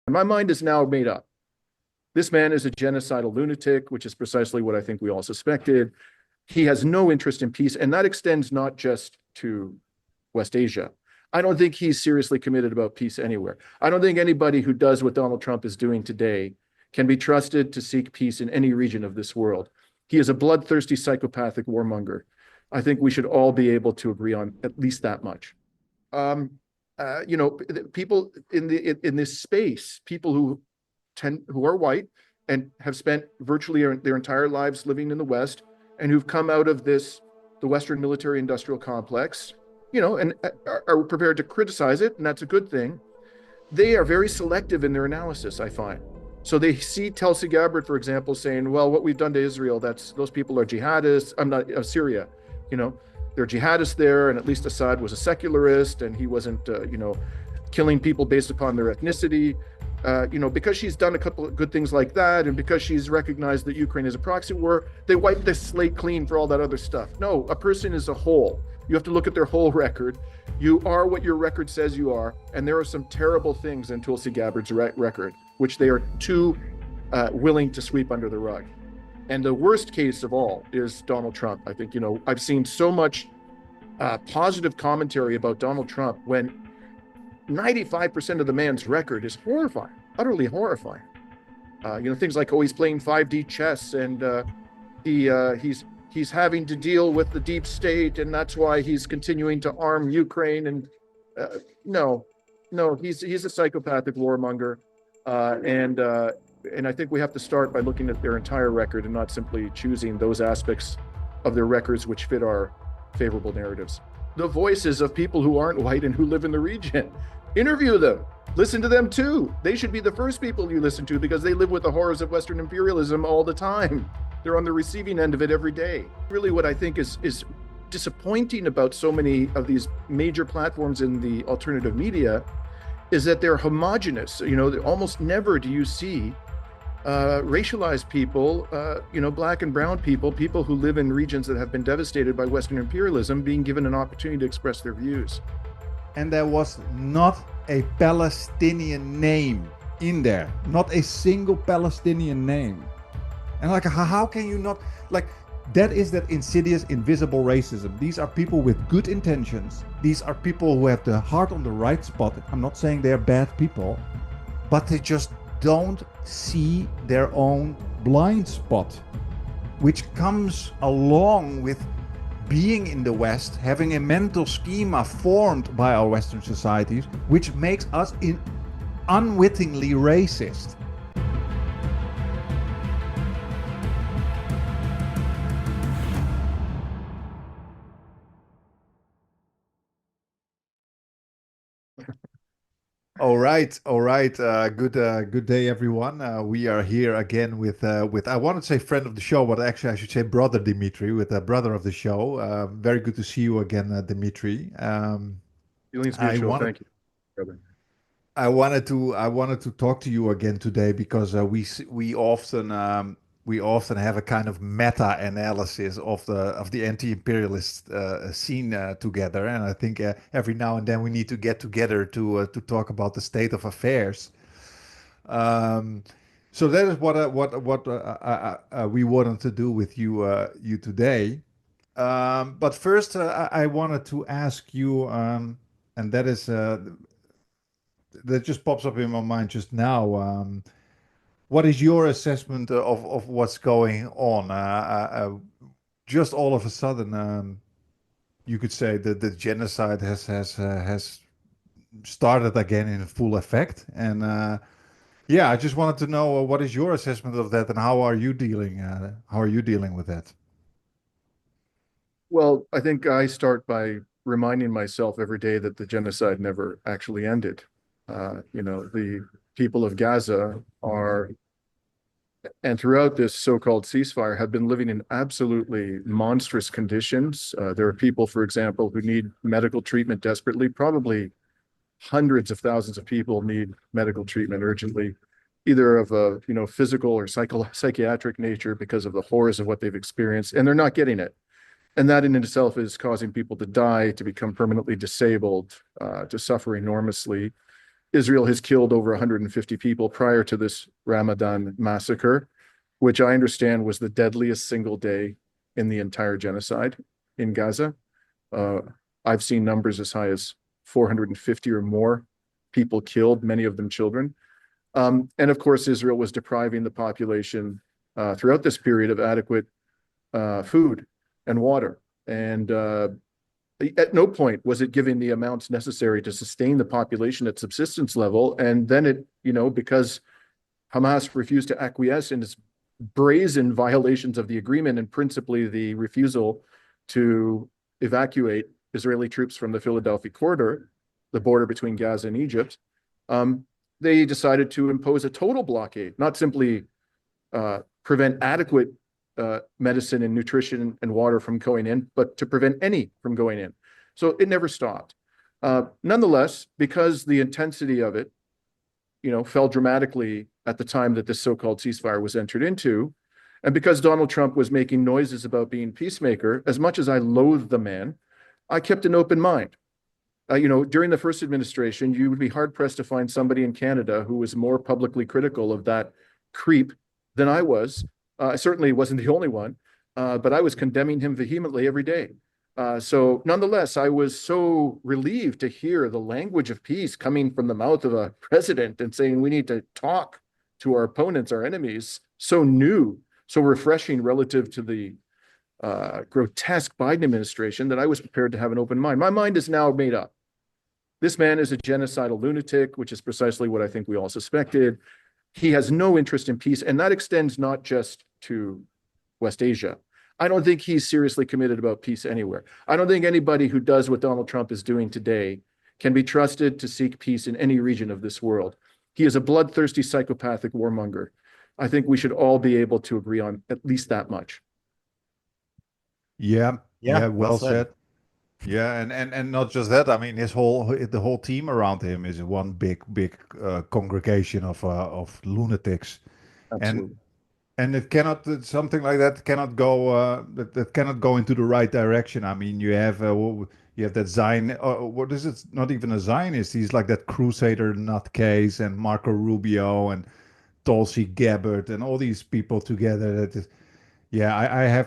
My mind is now made up. This man is a genocidal lunatic, which is precisely what I think we all suspected. He has no interest in peace, and that extends not just to West Asia. I don't think he's seriously committed about peace anywhere. I don't think anybody who does what Donald Trump is doing today can be trusted to seek peace in any region of this world. He is a bloodthirsty, psychopathic warmonger. I think we should all be able to agree on at least that much. People in this space, people who are white and have spent virtually their entire lives living in the West, and who've come out of the Western military-industrial complex, and are prepared to criticize it, and that's a good thing. They are very selective in their analysis, I find. So they see Tulsi Gabbard, for example, saying, well, what we've done to Israel, those people are jihadists. I'm not of Syria, they're jihadists there, and at least Assad was a secularist, and he wasn't, killing people based upon their ethnicity. Because she's done a couple of good things like that, and because she's recognized that Ukraine is a proxy war, they wipe the slate clean for all that other stuff. No, a person is a whole. You have to look at their whole record. You are what your record says you are, and there are some terrible things in Tulsi Gabbard's record, which they are too willing to sweep under the rug. And the worst case of all is Donald Trump. I think, I've seen so much positive commentary about Donald Trump when 95% of the man's record is horrifying, utterly horrifying. Things like, he's playing 5D chess, and he's having to deal with the deep state, and that's why he's continuing to arm Ukraine. And no, he's a psychopathic warmonger, and I think we have to start by looking at their entire record and not simply choosing those aspects of their records which fit our favorable narratives. The voices of people who aren't white and who live in the region. Interview them. Listen to them too. They should be the first people you listen to, because they live with the horrors of Western imperialism all the time. They're on the receiving end of it every day. Really, what I think is disappointing about so many of these major platforms in the alternative media is that they're homogenous. Almost never do you see racialized people, black and brown people who live in regions that have been devastated by Western imperialism, being given an opportunity to express their views. And there was not a Palestinian name in there, not a single Palestinian name. And how can you not, that is that insidious, invisible racism. These are people with good intentions. These are people who have the heart on the right spot. I'm not saying they're bad people, but they just don't see their own blind spot, which comes along with being in the West, having a mental schema formed by our Western societies, which makes us unwittingly racist. All right. Good day, everyone. We are here again with I want to say friend of the show, but actually I should say brother Dimitri, with a brother of the show. Very good to see you again, Dimitri. Feelings mutual. Thank you, brother. I wanted to talk to you again today because we often have a kind of meta-analysis of the anti-imperialist scene together, and I think every now and then we need to get together to talk about the state of affairs. So that is what we wanted to do with you today. But first, I wanted to ask you, and that is that just pops up in my mind just now. What is your assessment of what's going on? Just all of a sudden, you could say that the genocide has started again in full effect, and I just wanted to know what is your assessment of that, and how are you dealing with that? Well, I think I start by reminding myself every day that the genocide never actually ended. The people of Gaza and throughout this so-called ceasefire, have been living in absolutely monstrous conditions. There are people, for example, who need medical treatment desperately. Probably hundreds of thousands of people need medical treatment urgently, either of a physical or psychiatric nature, because of the horrors of what they've experienced, and they're not getting it. And that in itself is causing people to die, to become permanently disabled, to suffer enormously. Israel has killed over 150 people prior to this Ramadan massacre, which I understand was the deadliest single day in the entire genocide in Gaza. Uh, I've seen numbers as high as 450 or more people killed, many of them children. And of course, Israel was depriving the population throughout this period of adequate food and water. And at no point was it giving the amounts necessary to sustain the population at subsistence level. And then it, because Hamas refused to acquiesce in its brazen violations of the agreement, and principally the refusal to evacuate Israeli troops from the Philadelphia corridor, the border between Gaza and Egypt, they decided to impose a total blockade, not simply prevent adequate medicine and nutrition and water from going in, but to prevent any from going in. So it never stopped. Nonetheless, because the intensity of it, fell dramatically at the time that this so-called ceasefire was entered into, and because Donald Trump was making noises about being peacemaker, as much as I loathe the man, I kept an open mind. During the first administration, you would be hard-pressed to find somebody in Canada who was more publicly critical of that creep than I was. I certainly wasn't the only one, but I was condemning him vehemently every day. So nonetheless, I was so relieved to hear the language of peace coming from the mouth of a president and saying we need to talk to our opponents, our enemies, so new, so refreshing relative to the grotesque Biden administration, that I was prepared to have an open mind. My mind is now made up. This man is a genocidal lunatic, which is precisely what I think we all suspected. He has no interest in peace, and that extends not just to West Asia. I don't think he's seriously committed about peace anywhere. I don't think anybody who does what Donald Trump is doing today can be trusted to seek peace in any region of this world. He is a bloodthirsty, psychopathic warmonger. I think we should all be able to agree on at least that much. Yeah, Yeah, yeah, well well said. said. Yeah, and not just that. I mean, the whole team around him is one big congregation of lunatics, and Absolutely. and it cannot something like that cannot go that cannot go into the right direction. I mean, you have that Zion. What is it? Not even a Zionist. He's like that Crusader nutcase, and Marco Rubio and Tulsi Gabbard and all these people together. Yeah,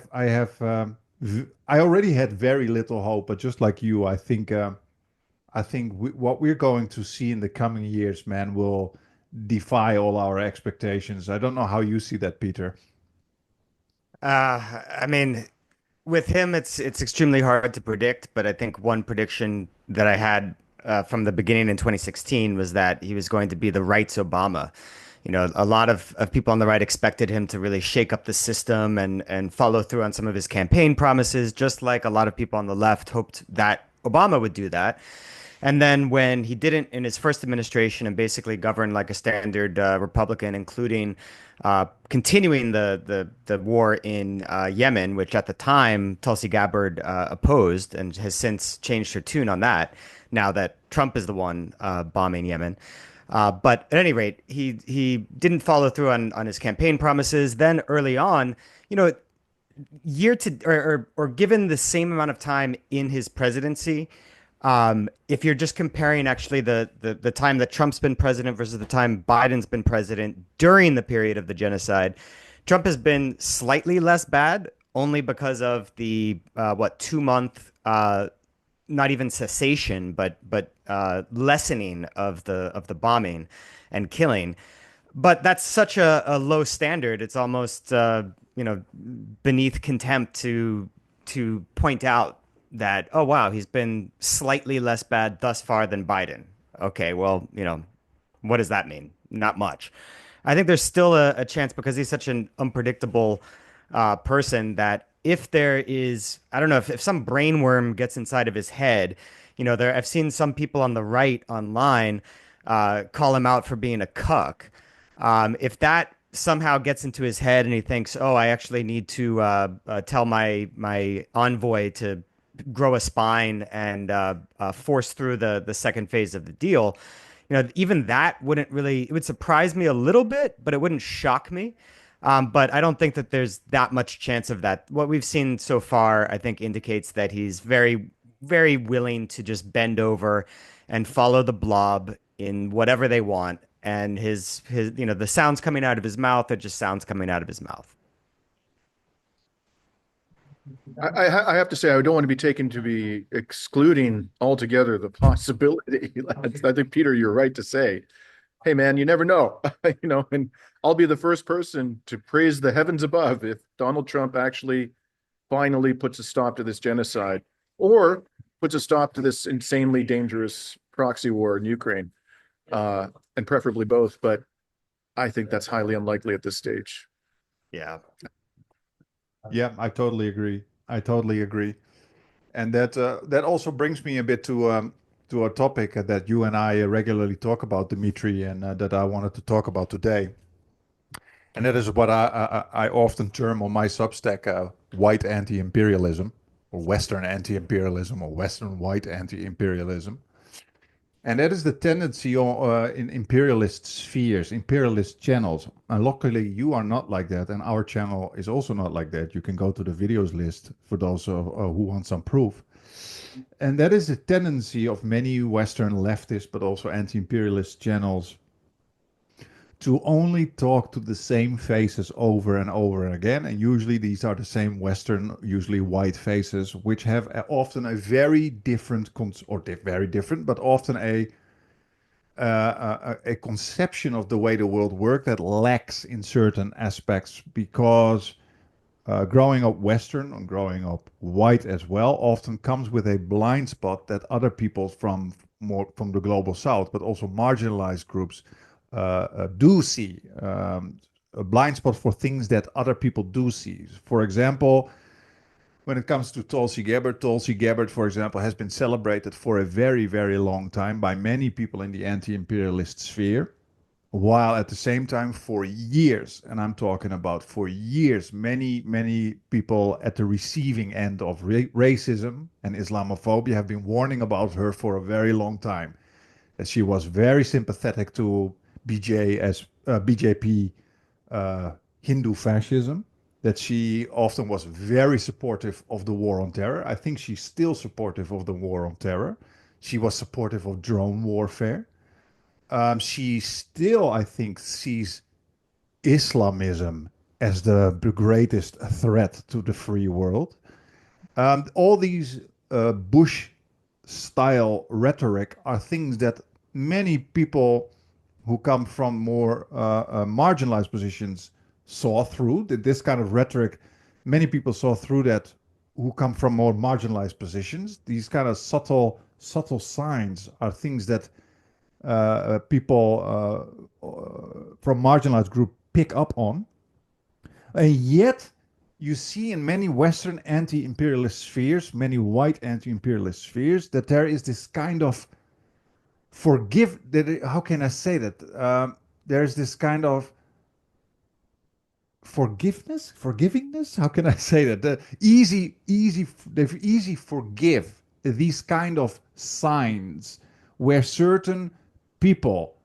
I already had very little hope, but just like you, I think what we're going to see in the coming years, man, will defy all our expectations. I don't know how you see that, Peter. I mean, with him, it's extremely hard to predict, but I think one prediction that I had from the beginning in 2016 was that he was going to be the right's Obama. A lot of people on the right expected him to really shake up the system and follow through on some of his campaign promises, just like a lot of people on the left hoped that Obama would do that. And then when he didn't in his first administration and basically governed like a standard Republican, including continuing the war in Yemen, which at the time Tulsi Gabbard opposed and has since changed her tune on that, now that Trump is the one bombing Yemen. But at any rate, he didn't follow through on his campaign promises. Then early on, year to or given the same amount of time in his presidency, if you're just comparing actually the time that Trump's been president versus the time Biden's been president during the period of the genocide, Trump has been slightly less bad, only because of the 2 month not even cessation, but lessening of the bombing and killing. But that's such a low standard. It's almost beneath contempt to point out that, oh wow, he's been slightly less bad thus far than Biden. Okay, well, what does that mean? Not much. I think there's still a chance, because he's such an unpredictable person, that if there is, I don't know, if some brainworm gets inside of his head, I've seen some people on the right online call him out for being a cuck. If that somehow gets into his head and he thinks, oh, I actually need to tell my envoy to grow a spine and force through the second phase of the deal, even that wouldn't really, it would surprise me a little bit, but it wouldn't shock me. But I don't think that there's that much chance of that. What we've seen so far, I think, indicates that he's very, very willing to just bend over and follow the blob in whatever they want, and his the sounds coming out of his mouth are just sounds coming out of his mouth. I have to say, I don't want to be taken to be excluding altogether the possibility. I think, Peter, you're right to say, hey, man, you never know, and I'll be the first person to praise the heavens above if Donald Trump actually finally puts a stop to this genocide or puts a stop to this insanely dangerous proxy war in Ukraine, uh, and preferably both. But I think that's highly unlikely at this stage. Yeah. Yeah, I totally agree. I totally agree. And that also brings me a bit to a topic that you and I regularly talk about, Dimitri, and that I wanted to talk about today. And that is what I often term on my Substack white anti-imperialism, or Western anti-imperialism, or Western white anti-imperialism. And that is the tendency in imperialist spheres, imperialist channels. And luckily, you are not like that, and our channel is also not like that. You can go to the videos list for those who want some proof. And that is the tendency of many Western leftists, but also anti-imperialist channels, to only talk to the same faces over and over again. And usually these are the same Western, usually white faces, which have often a very different, very different, but often a conception of the way the world works that lacks in certain aspects, because growing up Western and growing up white as well often comes with a blind spot that other people from the global South, but also marginalized groups, do see. A blind spot for things that other people do see. For example, when it comes to Tulsi Gabbard, for example, has been celebrated for a very, very long time by many people in the anti-imperialist sphere, while at the same time, for years, and I'm talking about for years, many, many people at the receiving end of racism and Islamophobia have been warning about her for a very long time. That she was very sympathetic to BJP Hindu fascism, that she often was very supportive of the war on terror. I think she's still supportive of the war on terror. She was supportive of drone warfare. She still, I think, sees Islamism as the greatest threat to the free world. All these Bush style rhetoric are things that many people who come from more marginalized positions saw through. This kind of rhetoric, many people saw through that who come from more marginalized positions. These kind of subtle signs are things that people from marginalized group pick up on. And yet, you see in many Western anti-imperialist spheres, many white anti-imperialist spheres, that there is this kind of how can I say that? There's this kind of forgivingness. How can I say that? They easy forgive these kind of signs where certain people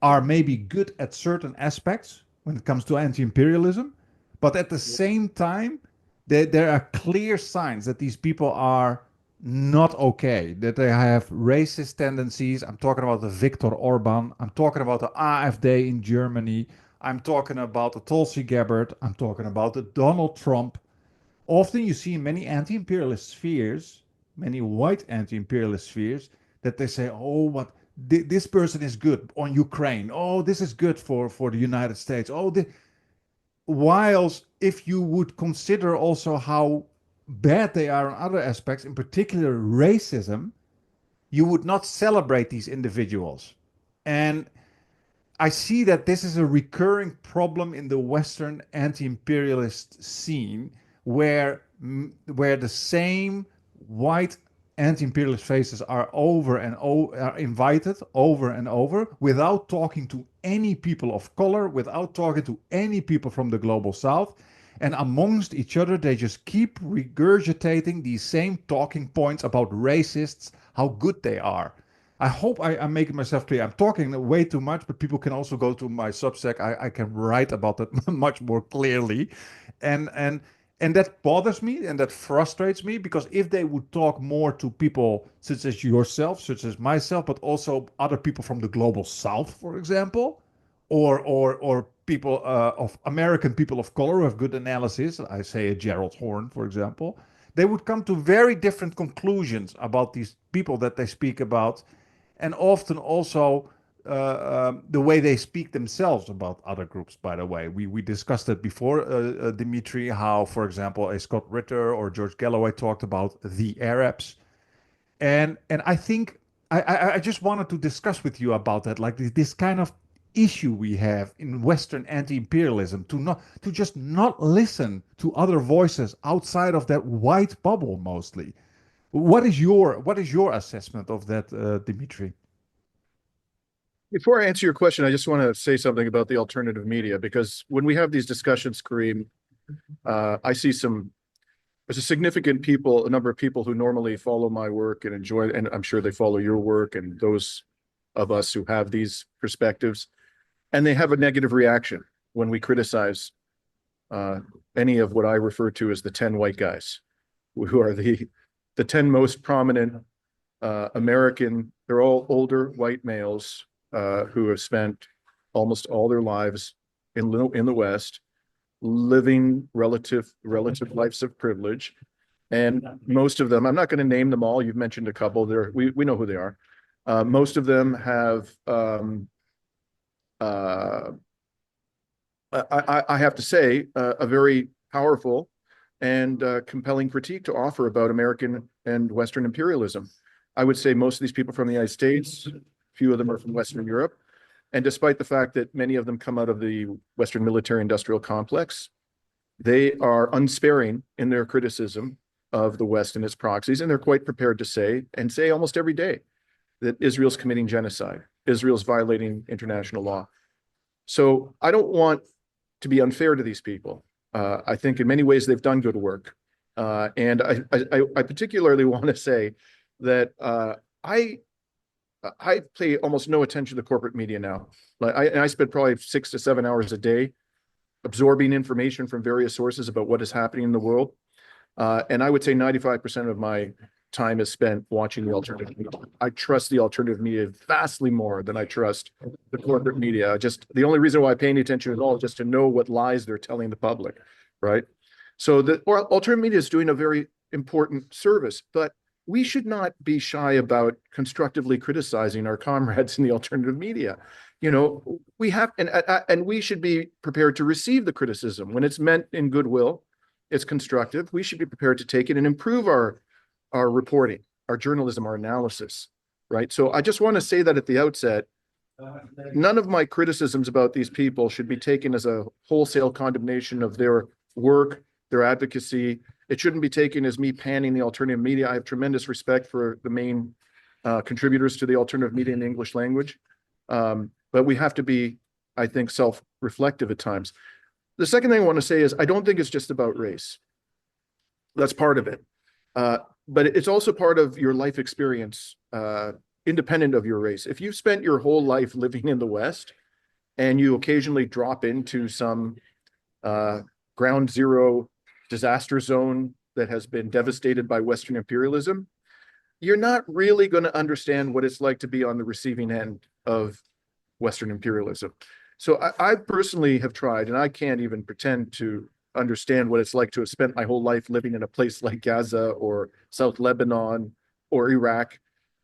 are maybe good at certain aspects when it comes to anti-imperialism, but at the same time, there are clear signs that these people are not okay, that they have racist tendencies. I'm talking about the Viktor Orban. I'm talking about the AfD in Germany. I'm talking about the Tulsi Gabbard. I'm talking about the Donald Trump. Often you see in many anti-imperialist spheres, many white anti-imperialist spheres, that they say, oh, what this person is good on Ukraine. Oh, this is good for the United States. Whilst if you would consider also how bad they are on other aspects, in particular racism, you would not celebrate these individuals. And I see that this is a recurring problem in the Western anti-imperialist scene, where the same white anti-imperialist faces are are invited over and over without talking to any people of color, without talking to any people from the global South. And amongst each other, they just keep regurgitating these same talking points about racists, how good they are. I hope I'm making myself clear. I'm talking way too much, but people can also go to my Substack. I can write about that much more clearly. And And that bothers me and that frustrates me, because if they would talk more to people such as yourself, such as myself, but also other people from the global south, for example, or people of American people of color who have good analysis, I say a Gerald Horn, for example, they would come to very different conclusions about these people that they speak about, and often also the way they speak themselves about other groups. By the way, we discussed it before, Dimitri, how, for example, a Scott Ritter or George Galloway talked about the Arabs, and I think I just wanted to discuss with you about that, like this kind of issue we have in Western anti-imperialism, to just not listen to other voices outside of that white bubble mostly. What is your assessment of that, Dimitri? Before I answer your question, I just want to say something about the alternative media, because when we have these discussions, Kareem, I see there's a significant a number of people who normally follow my work and enjoy, and I'm sure they follow your work and those of us who have these perspectives, and they have a negative reaction when we criticize any of what I refer to as the 10 white guys, who are the 10 most prominent American, they're all older white males who have spent almost all their lives in the West, living relative lives of privilege. And most of them, I'm not going to name them all. You've mentioned a couple. We know who they are. Most of them have, I have to say, a very powerful and compelling critique to offer about American and Western imperialism. I would say most of these people from the United States, few of them are from Western Europe. And despite the fact that many of them come out of the Western military industrial complex, they are unsparing in their criticism of the West and its proxies. And they're quite prepared to say almost every day, that Israel's committing genocide, Israel's violating international law. So I don't want to be unfair to these people. I think in many ways they've done good work. And I particularly want to say that I pay almost no attention to the corporate media now. Like I spend probably 6 to 7 hours a day absorbing information from various sources about what is happening in the world. And I would say 95% of my time is spent watching the alternative media. I trust the alternative media vastly more than I trust the corporate media. The only reason why I pay any attention at all is just to know what lies they're telling the public, right? So the alternative media is doing a very important service, but we should not be shy about constructively criticizing our comrades in the alternative media. We have, and we should be prepared to receive the criticism when it's meant in goodwill. It's constructive. We should be prepared to take it and improve our reporting, our journalism, our analysis, right? So I just want to say that at the outset, none of my criticisms about these people should be taken as a wholesale condemnation of their work, their advocacy. It shouldn't be taken as me panning the alternative media. I have tremendous respect for the main contributors to the alternative media in the English language. But we have to be, I think, self-reflective at times. The second thing I want to say is I don't think it's just about race. That's part of it. But it's also part of your life experience, independent of your race. If you've spent your whole life living in the West and you occasionally drop into some ground zero disaster zone that has been devastated by Western imperialism, you're not really going to understand what it's like to be on the receiving end of Western imperialism. So I personally have tried, and I can't even pretend to understand what it's like to have spent my whole life living in a place like Gaza or South Lebanon or Iraq.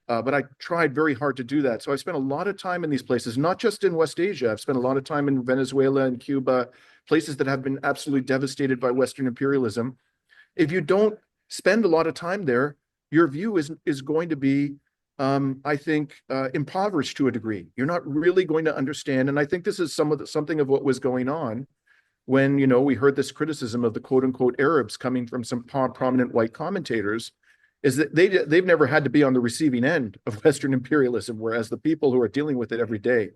But I tried very hard to do that. So I spent a lot of time in these places, not just in West Asia. I've spent a lot of time in Venezuela and Cuba, places that have been absolutely devastated by Western imperialism. If you don't spend a lot of time there, your view is going to be, I think, impoverished to a degree. You're not really going to understand. And I think this is something of what was going on when, we heard this criticism of the quote unquote Arabs coming from some prominent white commentators, is that they've never had to be on the receiving end of Western imperialism, whereas the people who are dealing with it every day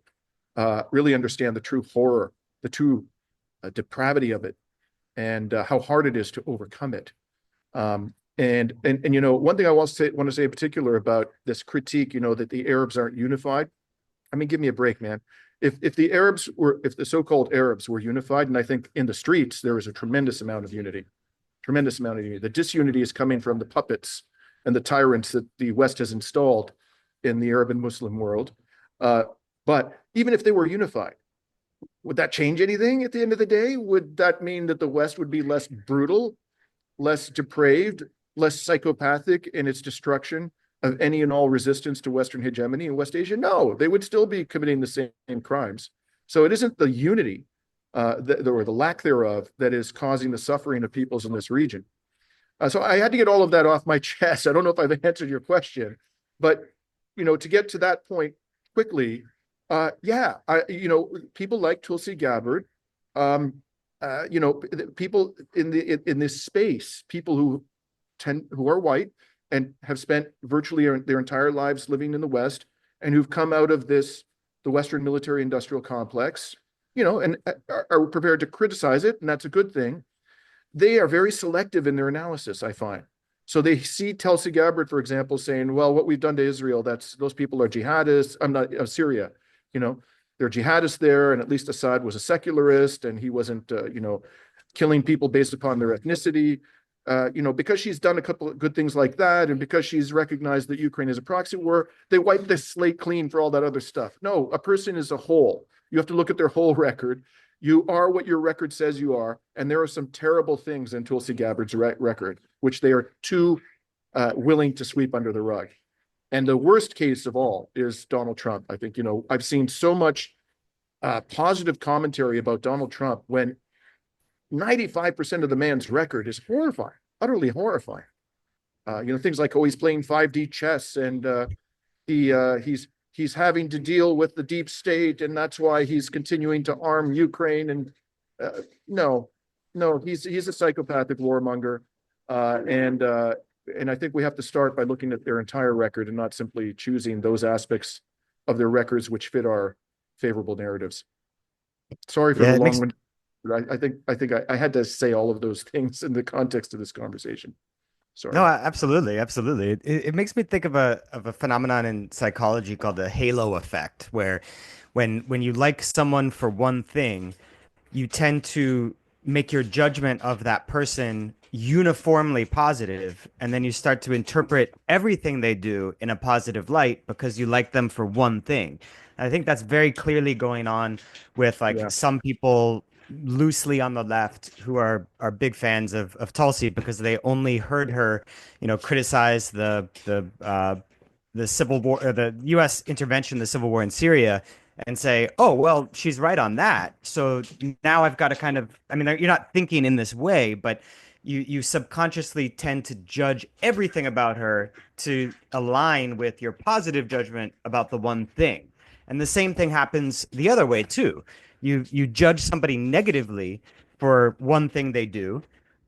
really understand the true horror, the true depravity of it, and how hard it is to overcome it. And one thing I want to say in particular about this critique, that the Arabs aren't unified. I mean, give me a break, man. If the so-called Arabs were unified, and I think in the streets there was a tremendous amount of unity. tremendous amount of unity. The disunity is coming from the puppets and the tyrants that the West has installed in the Arab and Muslim world. But even if they were unified, would that change anything at the end of the day? Would that mean that the West would be less brutal, less depraved, less psychopathic in its destruction of any and all resistance to Western hegemony in West Asia? No, they would still be committing the same crimes. So it isn't the unity or the lack thereof that is causing the suffering of peoples in this region. So I had to get all of that off my chest. I don't know if I've answered your question, but to get to that point quickly, people like Tulsi Gabbard, people in this space, people who are white and have spent virtually their entire lives living in the West and who've come out of the Western military industrial complex, and are prepared to criticize it, and that's a good thing. They are very selective in their analysis, I find. So they see Tulsi Gabbard, for example, saying, well, what we've done to Israel, those people are jihadists. I'm not Syria, they're jihadists there, and at least Assad was a secularist, and he wasn't, killing people based upon their ethnicity. Because she's done a couple of good things like that, and because she's recognized that Ukraine is a proxy war, they wipe the slate clean for all that other stuff. No, a person is a whole. You have to look at their whole record. You are what your record says you are, and there are some terrible things in Tulsi Gabbard's record, which they are too willing to sweep under the rug. And the worst case of all is Donald Trump. I think, I've seen so much positive commentary about Donald Trump when 95% of the man's record is horrifying, utterly horrifying. Things like, he's playing 5D chess, and he's having to deal with the deep state, and that's why he's continuing to arm Ukraine. And no, he's a psychopathic warmonger, and I think we have to start by looking at their entire record and not simply choosing those aspects of their records which fit our favorable narratives. Sorry for the long. I think I had to say all of those things in the context of this conversation. Sorry. No, absolutely. It makes me think of a phenomenon in psychology called the halo effect, where when you like someone for one thing, you tend to make your judgment of that person uniformly positive, and then you start to interpret everything they do in a positive light because you like them for one thing. And I think that's very clearly going on with some people loosely on the left who are big fans of Tulsi because they only heard her, criticize the civil war, or the U.S. intervention in the civil war in Syria, and say, oh, well, she's right on that. So now I've got to you're not thinking in this way, but you subconsciously tend to judge everything about her to align with your positive judgment about the one thing. And the same thing happens the other way too. You judge somebody negatively for one thing they do,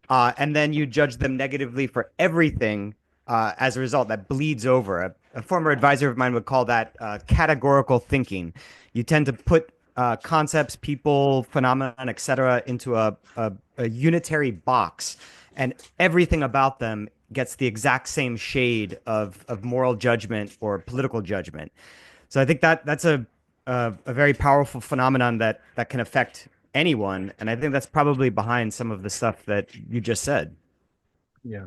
and then you judge them negatively for everything as a result. That bleeds over. A former advisor of mine would call that categorical thinking. You tend to put concepts, people, phenomenon, etc., into a unitary box, and everything about them gets the exact same shade of moral judgment or political judgment. So I think that's a very powerful phenomenon that can affect anyone, and I think that's probably behind some of the stuff that you just said. Yeah.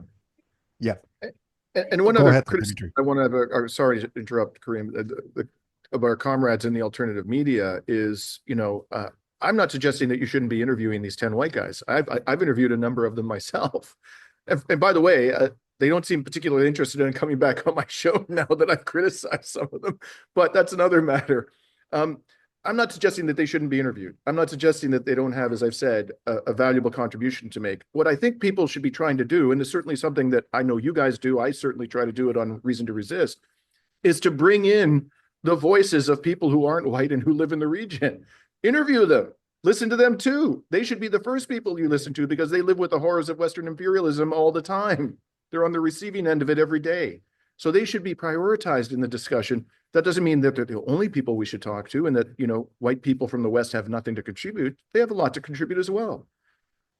And one other criticism I want to have, sorry to interrupt, Kareem, of our comrades in the alternative media is, I'm not suggesting that you shouldn't be interviewing these 10 white guys. I've interviewed a number of them myself. And by the way, they don't seem particularly interested in coming back on my show now that I've criticized some of them, but that's another matter. I'm not suggesting that they shouldn't be interviewed. I'm not suggesting that they don't have, as I've said, a valuable contribution to make. What I think people should be trying to do, and it's certainly something that I know you guys do, I certainly try to do it on Reason to Resist, is to bring in the voices of people who aren't white and who live in the region. Interview them. Listen to them too. They should be the first people you listen to because they live with the horrors of Western imperialism all the time. They're on the receiving end of it every day. So they should be prioritized in the discussion. That doesn't mean that they're the only people we should talk to and that, white people from the West have nothing to contribute. They have a lot to contribute as well.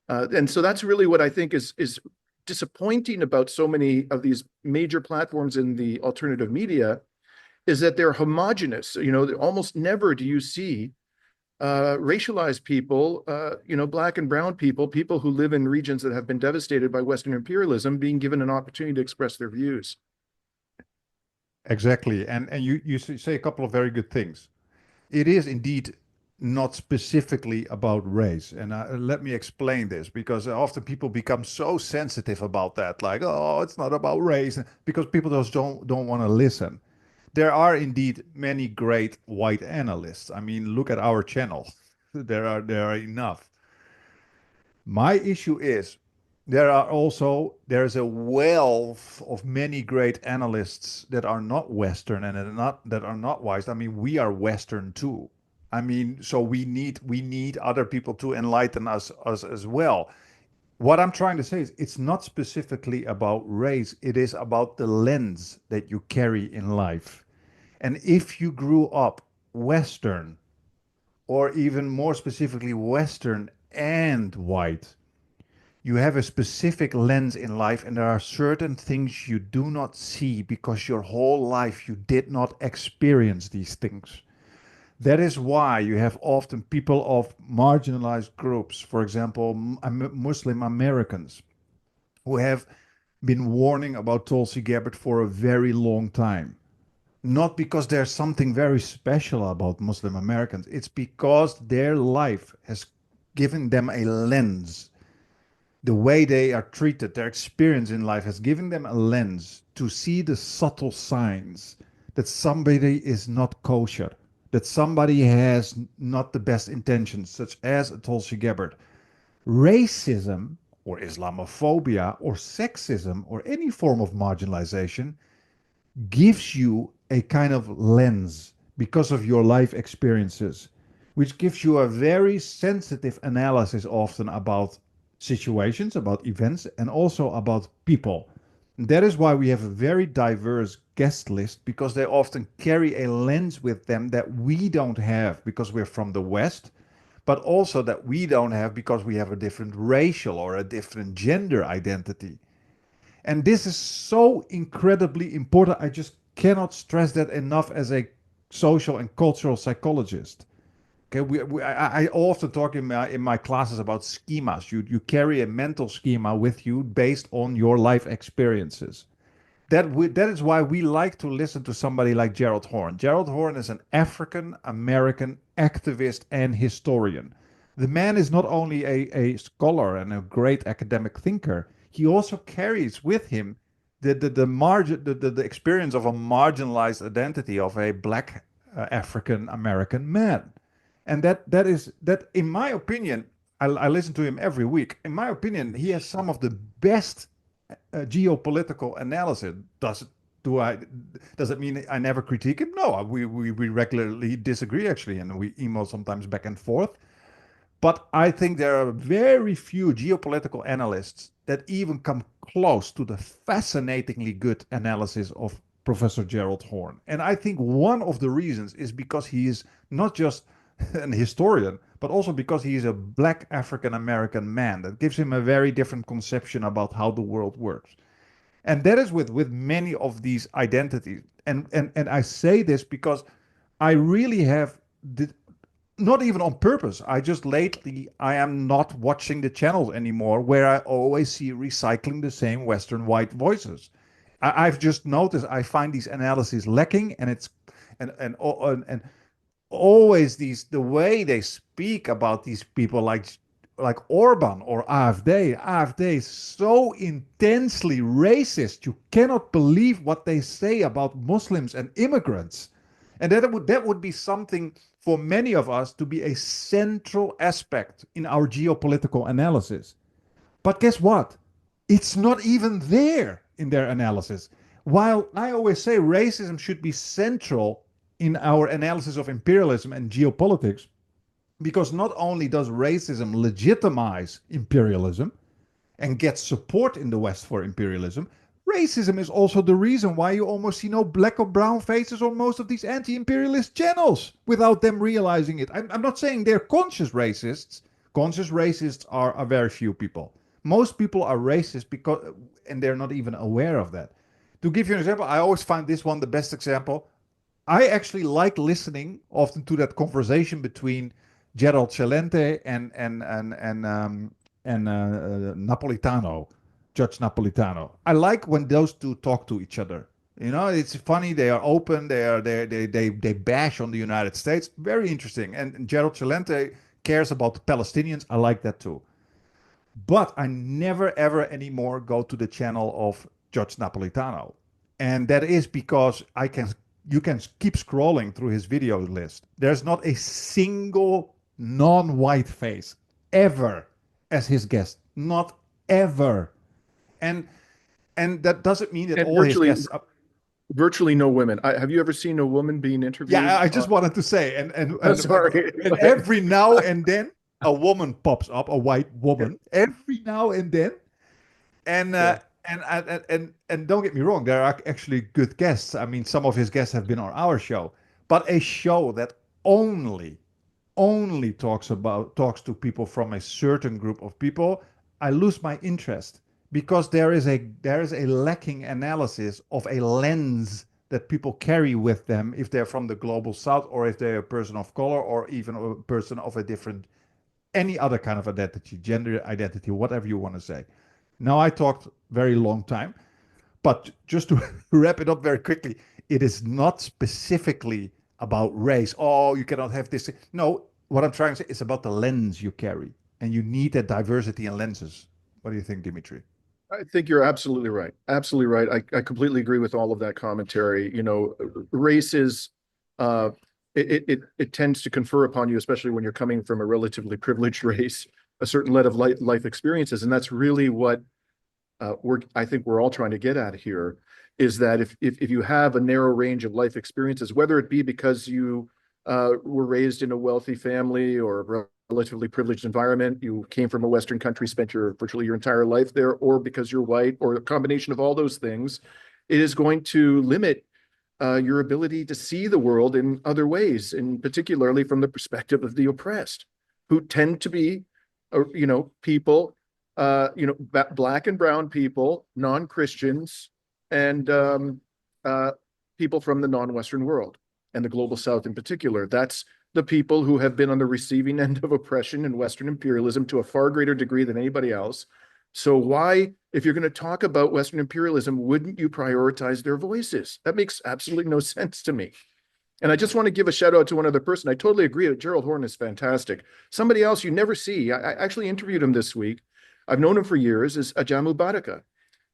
And so that's really what I think is disappointing about so many of these major platforms in the alternative media is that they're homogenous. Almost never do you see racialized people, black and brown people, people who live in regions that have been devastated by Western imperialism, being given an opportunity to express their views. Exactly. And you say a couple of very good things. It is indeed not specifically about race. And let me explain this, because often people become so sensitive about that, like, oh, it's not about race, because people just don't want to listen. There are indeed many great white analysts. I mean, look at our channel. There are enough. My issue is there's a wealth of many great analysts that are not Western and that are not wise. I mean, we are Western too. I mean, so we need other people to enlighten us as well. What I'm trying to say is it's not specifically about race, it is about the lens that you carry in life. And if you grew up Western, or even more specifically Western and white, you have a specific lens in life, and there are certain things you do not see because your whole life you did not experience these things. That is why you have often people of marginalized groups, for example, Muslim Americans, who have been warning about Tulsi Gabbard for a very long time. Not because there's something very special about Muslim Americans, it's because their life has given them a lens. The way they are treated, their experience in life has given them a lens to see the subtle signs that somebody is not kosher, that somebody has not the best intentions, such as Tulsi Gabbard. Racism or Islamophobia or sexism or any form of marginalization gives you a kind of lens because of your life experiences, which gives you a very sensitive analysis often about situations, about events, and also about people. And that is why we have a very diverse guest list, because they often carry a lens with them that we don't have because we're from the West, but also that we don't have because we have a different racial or a different gender identity. And this is so incredibly important. I just cannot stress that enough as a social and cultural psychologist. Okay, I often talk in my classes about schemas. You carry a mental schema with you based on your life experiences. That is why we like to listen to somebody like Gerald Horne. Gerald Horne is an African American activist and historian. The man is not only a scholar and a great academic thinker, he also carries with him the experience of a marginalized identity of a black African American man. And that in my opinion, I listen to him every week. In my opinion, he has some of the best geopolitical analysis. Does it mean I never critique him? No, we regularly disagree actually, and we email sometimes back and forth. But I think there are very few geopolitical analysts that even come close to the fascinatingly good analysis of Professor Gerald Horne. And I think one of the reasons is because he is not just an historian, but also because he is a black African American man. That gives him a very different conception about how the world works. And that is with many of these identities. And I say this because I really have not even on purpose. I just lately I am not watching the channels anymore where I always see recycling the same Western white voices. I've just noticed I find these analyses lacking, and it's and always the way they speak about these people like Orban or AfD. AfD is so intensely racist. You cannot believe what they say about Muslims and immigrants. And that would be something for many of us to be a central aspect in our geopolitical analysis. But guess what? It's not even there in their analysis. While I always say racism should be central in our analysis of imperialism and geopolitics, because not only does racism legitimize imperialism and get support in the West for imperialism, racism is also the reason why you almost see no black or brown faces on most of these anti-imperialist channels without them realizing it. I'm not saying they're conscious racists. Conscious racists are very few people. Most people are racist because, and they're not even aware of that. To give you an example, I always find this one the best example. I actually like listening often to that conversation between Gerald Celente and Napolitano, Judge Napolitano. I like when those two talk to each other. You know, it's funny. They are open. They bash on the United States. Very interesting. And Gerald Celente cares about the Palestinians. I like that too. But I never ever anymore go to the channel of Judge Napolitano, and that is because I can you can keep scrolling through his video list. There's not a single non-white face ever as his guest, not ever, and that doesn't mean that And all his guests. virtually no women. Have you ever seen a woman being interviewed? Yeah, I just wanted to say, Sorry. and every now and then a woman pops up, a white woman, every now and then, and Yeah. and don't get me wrong, there are actually good guests. I mean, some of his guests have been on our show, but a show that only talks to people from a certain group of people, I lose my interest because there is a lacking analysis of a lens that people carry with them if they're from the global south or if they're a person of color or even a person of a different any other kind of identity, gender identity, whatever you want to say. Now I talked very long time, but just to wrap it up very quickly, it is not specifically about race. Oh, you cannot have this. No, what I'm trying to say is about the lens you carry, and you need that diversity in lenses. What do you think, Dimitri? I think you're absolutely right. Absolutely right. I completely agree with all of that commentary. You know, race is uh it tends to confer upon you, especially when you're coming from a relatively privileged race, a certain level of life experiences. And that's really what I think we're all trying to get at here is that if you have a narrow range of life experiences, whether it be because you were raised in a wealthy family or a relatively privileged environment, you came from a Western country, spent virtually your entire life there, or because you're white, or a combination of all those things, it is going to limit your ability to see the world in other ways, and particularly from the perspective of the oppressed, who tend to be, people, black and brown people, non-Christians, and people from the non-Western world and the global South in particular. That's the people who have been on the receiving end of oppression and Western imperialism to a far greater degree than anybody else. So why, if you're going to talk about Western imperialism, wouldn't you prioritize their voices? That makes absolutely no sense to me. And I just want to give a shout out to one other person. I totally agree that Gerald Horne is fantastic. Somebody else you never see, I actually interviewed him this week. I've known him for years, is Ajamu Baraka,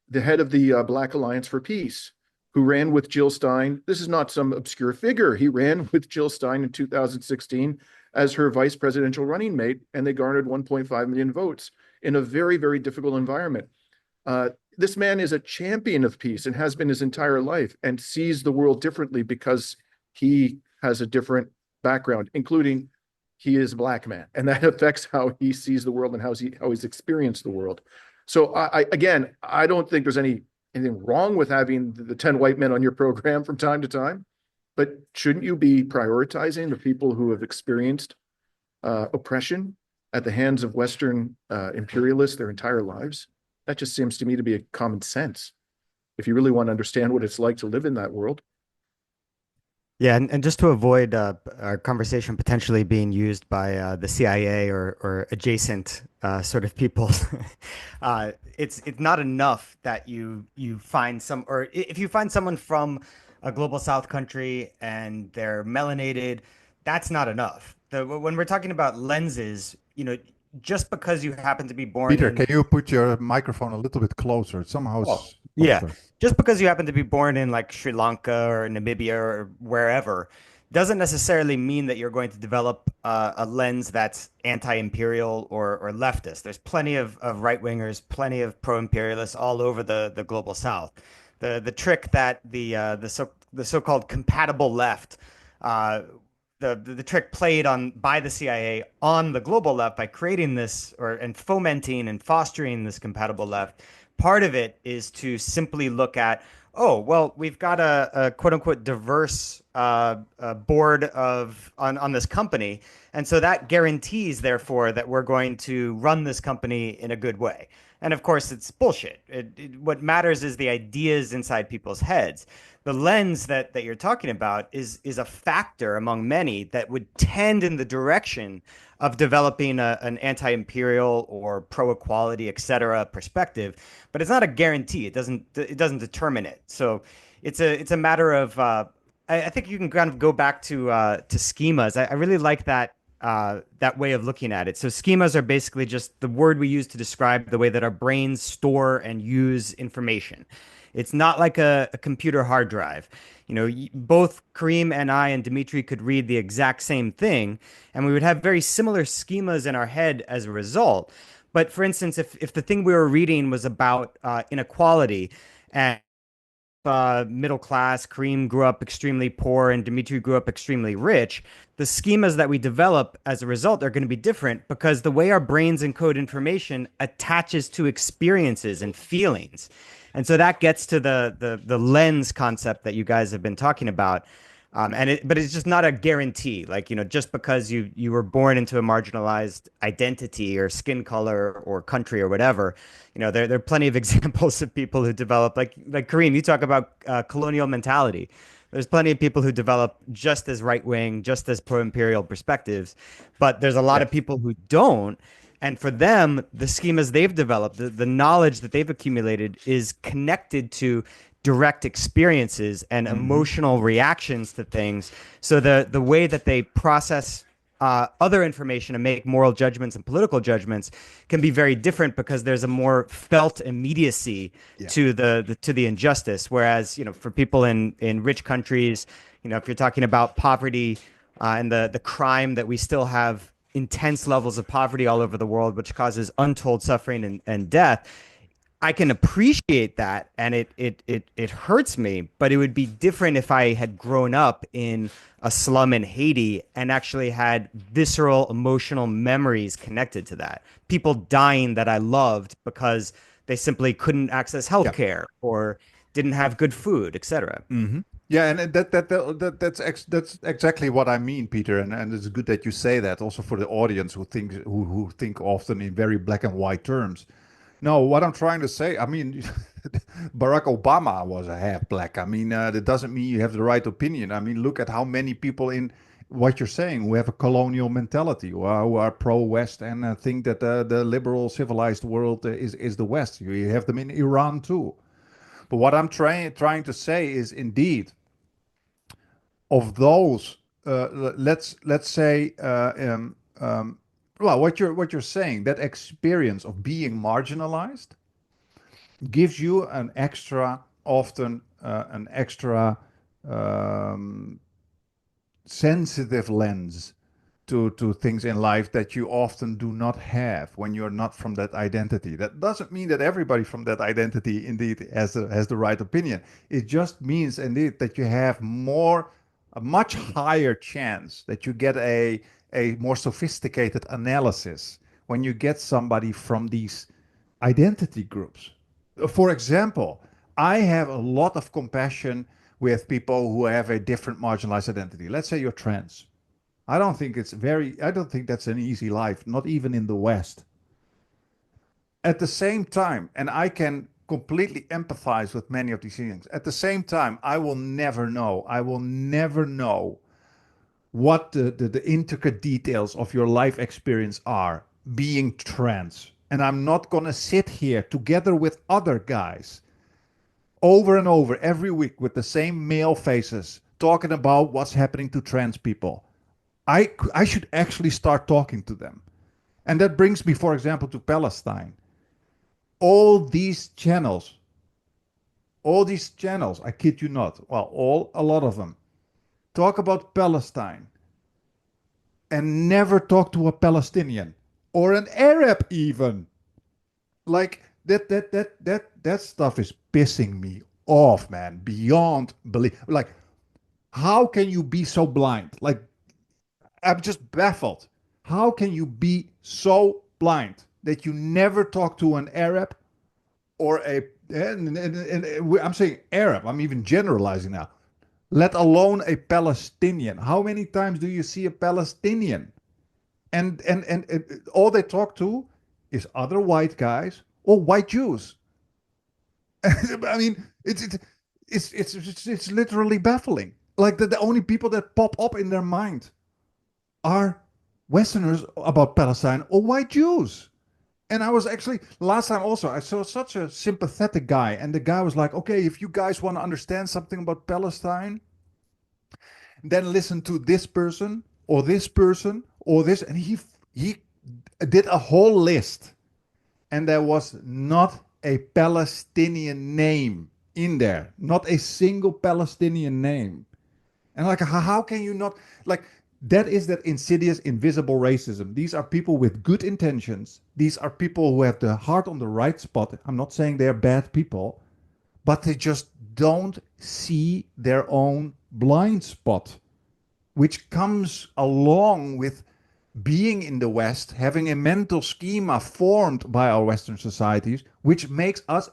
the head of the Black Alliance for Peace, who ran with Jill Stein. This is not some obscure figure. He ran with Jill Stein in 2016 as her vice presidential running mate, and they garnered 1.5 million votes in a very, very difficult environment. This man is a champion of peace and has been his entire life, and sees the world differently because he has a different background, including he is a black man, and that affects how he sees the world and how he's experienced the world. So I don't think there's anything wrong with having the 10 white men on your program from time to time, but shouldn't you be prioritizing the people who have experienced oppression at the hands of Western imperialists their entire lives? That just seems to me to be a common sense if you really want to understand what it's like to live in that world. Yeah, and just to avoid our conversation potentially being used by the CIA or adjacent sort of people, it's not enough that you find some, or if you find someone from a global South country and they're melanated, that's not enough. When we're talking about lenses, just because you happen to be born Peter, in, can you put your microphone a little bit closer? Somehow it's yeah, softer. just because you happen to be born in like Sri Lanka or Namibia or wherever doesn't necessarily mean that you're going to develop a lens that's anti-imperial or leftist. There's plenty of right-wingers, plenty of pro-imperialists all over the global South. The trick that the so-called compatible left, the trick played on by the CIA on the global left by creating this and fomenting and fostering this compatible left. Part of it is to simply look at, oh, well, we've got a quote unquote diverse board on this company. And so that guarantees, therefore, that we're going to run this company in a good way. And of course, it's bullshit. What matters is the ideas inside people's heads. The lens that you're talking about is a factor among many that would tend in the direction of developing an anti-imperial or pro-equality, et cetera, perspective. But it's not a guarantee. It doesn't determine it. So it's a matter of I think you can kind of go back to schemas. I really like that way of looking at it. So schemas are basically just the word we use to describe the way that our brains store and use information. It's not like a computer hard drive. Both Kareem and I and Dimitri could read the exact same thing, and we would have very similar schemas in our head as a result. But for instance, if the thing we were reading was about inequality and middle class, Kareem grew up extremely poor, and Dimitri grew up extremely rich, the schemas that we develop as a result are going to be different because the way our brains encode information attaches to experiences and feelings. And so that gets to the lens concept that you guys have been talking about. But it's just not a guarantee. Like, just because you were born into a marginalized identity or skin color or country or whatever, there are plenty of examples of people who develop, like Kareem, you talk about colonial mentality. There's plenty of people who develop just as right wing, just as pro-imperial perspectives, but there's a lot of people who don't. And for them, the schemas they've developed, the knowledge that they've accumulated is connected to direct experiences and emotional reactions to things. So the way that they process other information and make moral judgments and political judgments can be very different because there's a more felt immediacy to the injustice. Whereas, for people in rich countries, if you're talking about poverty and the crime that we still have intense levels of poverty all over the world, which causes untold suffering and death. I can appreciate that, and it hurts me, but it would be different if I had grown up in a slum in Haiti and actually had visceral emotional memories connected to that. People dying that I loved because they simply couldn't access healthcare or didn't have good food, etc. Yeah, and that's exactly what I mean, Peter. And it's good that you say that also for the audience who think often in very black and white terms. No, what I'm trying to say, I mean, Barack Obama was a half black. I mean, that doesn't mean you have the right opinion. I mean, look at how many people in what you're saying who have a colonial mentality, who are pro-West and think that the liberal civilized world is the West. You have them in Iran too. But what I'm trying to say is indeed of those, let's say, well, what you're saying, that experience of being marginalized gives you an extra, often an extra sensitive lens to things in life that you often do not have when you're not from that identity. That doesn't mean that everybody from that identity indeed has the right opinion. It just means indeed that you have a much higher chance that you get a more sophisticated analysis when you get somebody from these identity groups. For example, I have a lot of compassion with people who have a different marginalized identity. Let's say you're trans. I don't think that's an easy life, not even in the West. At the same time, and I can completely empathize with many of these things. At the same time, I will never know what the intricate details of your life experience are being trans. And I'm not going to sit here together with other guys over and over every week with the same male faces talking about what's happening to trans people. I should actually start talking to them. And that brings me, for example, to Palestine. All these channels, I kid you not, well, a lot of them, talk about Palestine and never talk to a Palestinian or an Arab even. Like that stuff is pissing me off, man, beyond belief. Like, how can you be so blind? Like, I'm just baffled. How can you be so blind that you never talk to an Arab or and I'm saying Arab, I'm even generalizing now, let alone a Palestinian. How many times do you see a Palestinian? And all they talk to is other white guys or white Jews. I mean, it's literally baffling. Like the only people that pop up in their mind are Westerners about Palestine or white Jews. And I was actually last time also I saw such a sympathetic guy, and the guy was like, "Okay, if you guys want to understand something about Palestine, then listen to this person or this person or this." And he did a whole list, and there was not a Palestinian name in there, not a single Palestinian name. And like, how can you not like? That is that insidious, invisible racism. These are people with good intentions. These are people who have the heart on the right spot. I'm not saying they're bad people, but they just don't see their own blind spot, which comes along with being in the West, having a mental schema formed by our Western societies, which makes us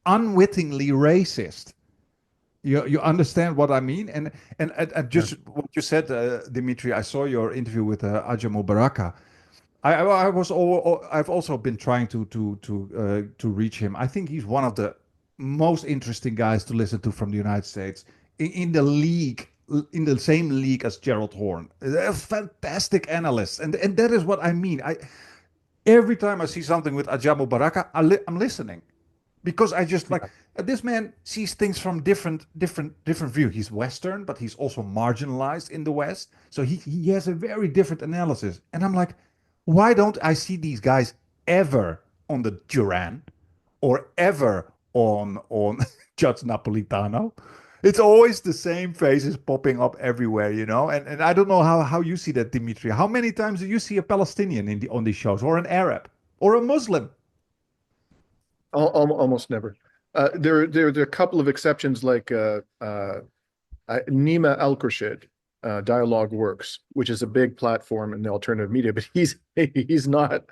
unwittingly racist. You understand what I mean? And Yeah. just what you said, Dimitri. I saw your interview with Aja Mubaraka. I was I've also been trying to reach him. I think he's one of the most interesting guys to listen to from the United States in the league, in the same league as Gerald Horn. They're fantastic analysts, and that is what I mean. Every time I see something with Aja Mubaraka, I'm listening because I just like this man sees things from different view. He's Western, but he's also marginalized in the West, so he has a very different analysis. And I'm like, why don't I see these guys ever on the Duran or ever on Judge Napolitano? It's always the same faces popping up everywhere, you know. And I don't know how you see that, Dimitri. How many times do you see a Palestinian on these shows, or an Arab, or a Muslim? Almost never. There are a couple of exceptions, like Nima Al-Kurshid, Dialogue Works, which is a big platform in the alternative media, but he's not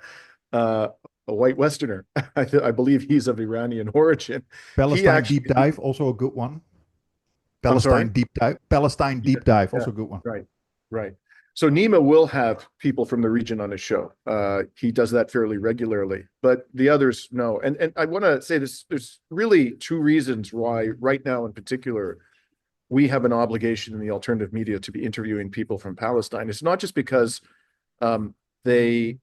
a white Westerner. I believe he's of Iranian origin. He Palestine actually, Deep Dive, also a good one. I'm sorry. Palestine Yeah, Deep Dive, yeah, also a good one. right, right. So Nima will have people from the region on his show. He does that fairly regularly, but the others, no. And I want to say this, there's really two reasons why right now in particular, we have an obligation in the alternative media to be interviewing people from Palestine. It's not just because they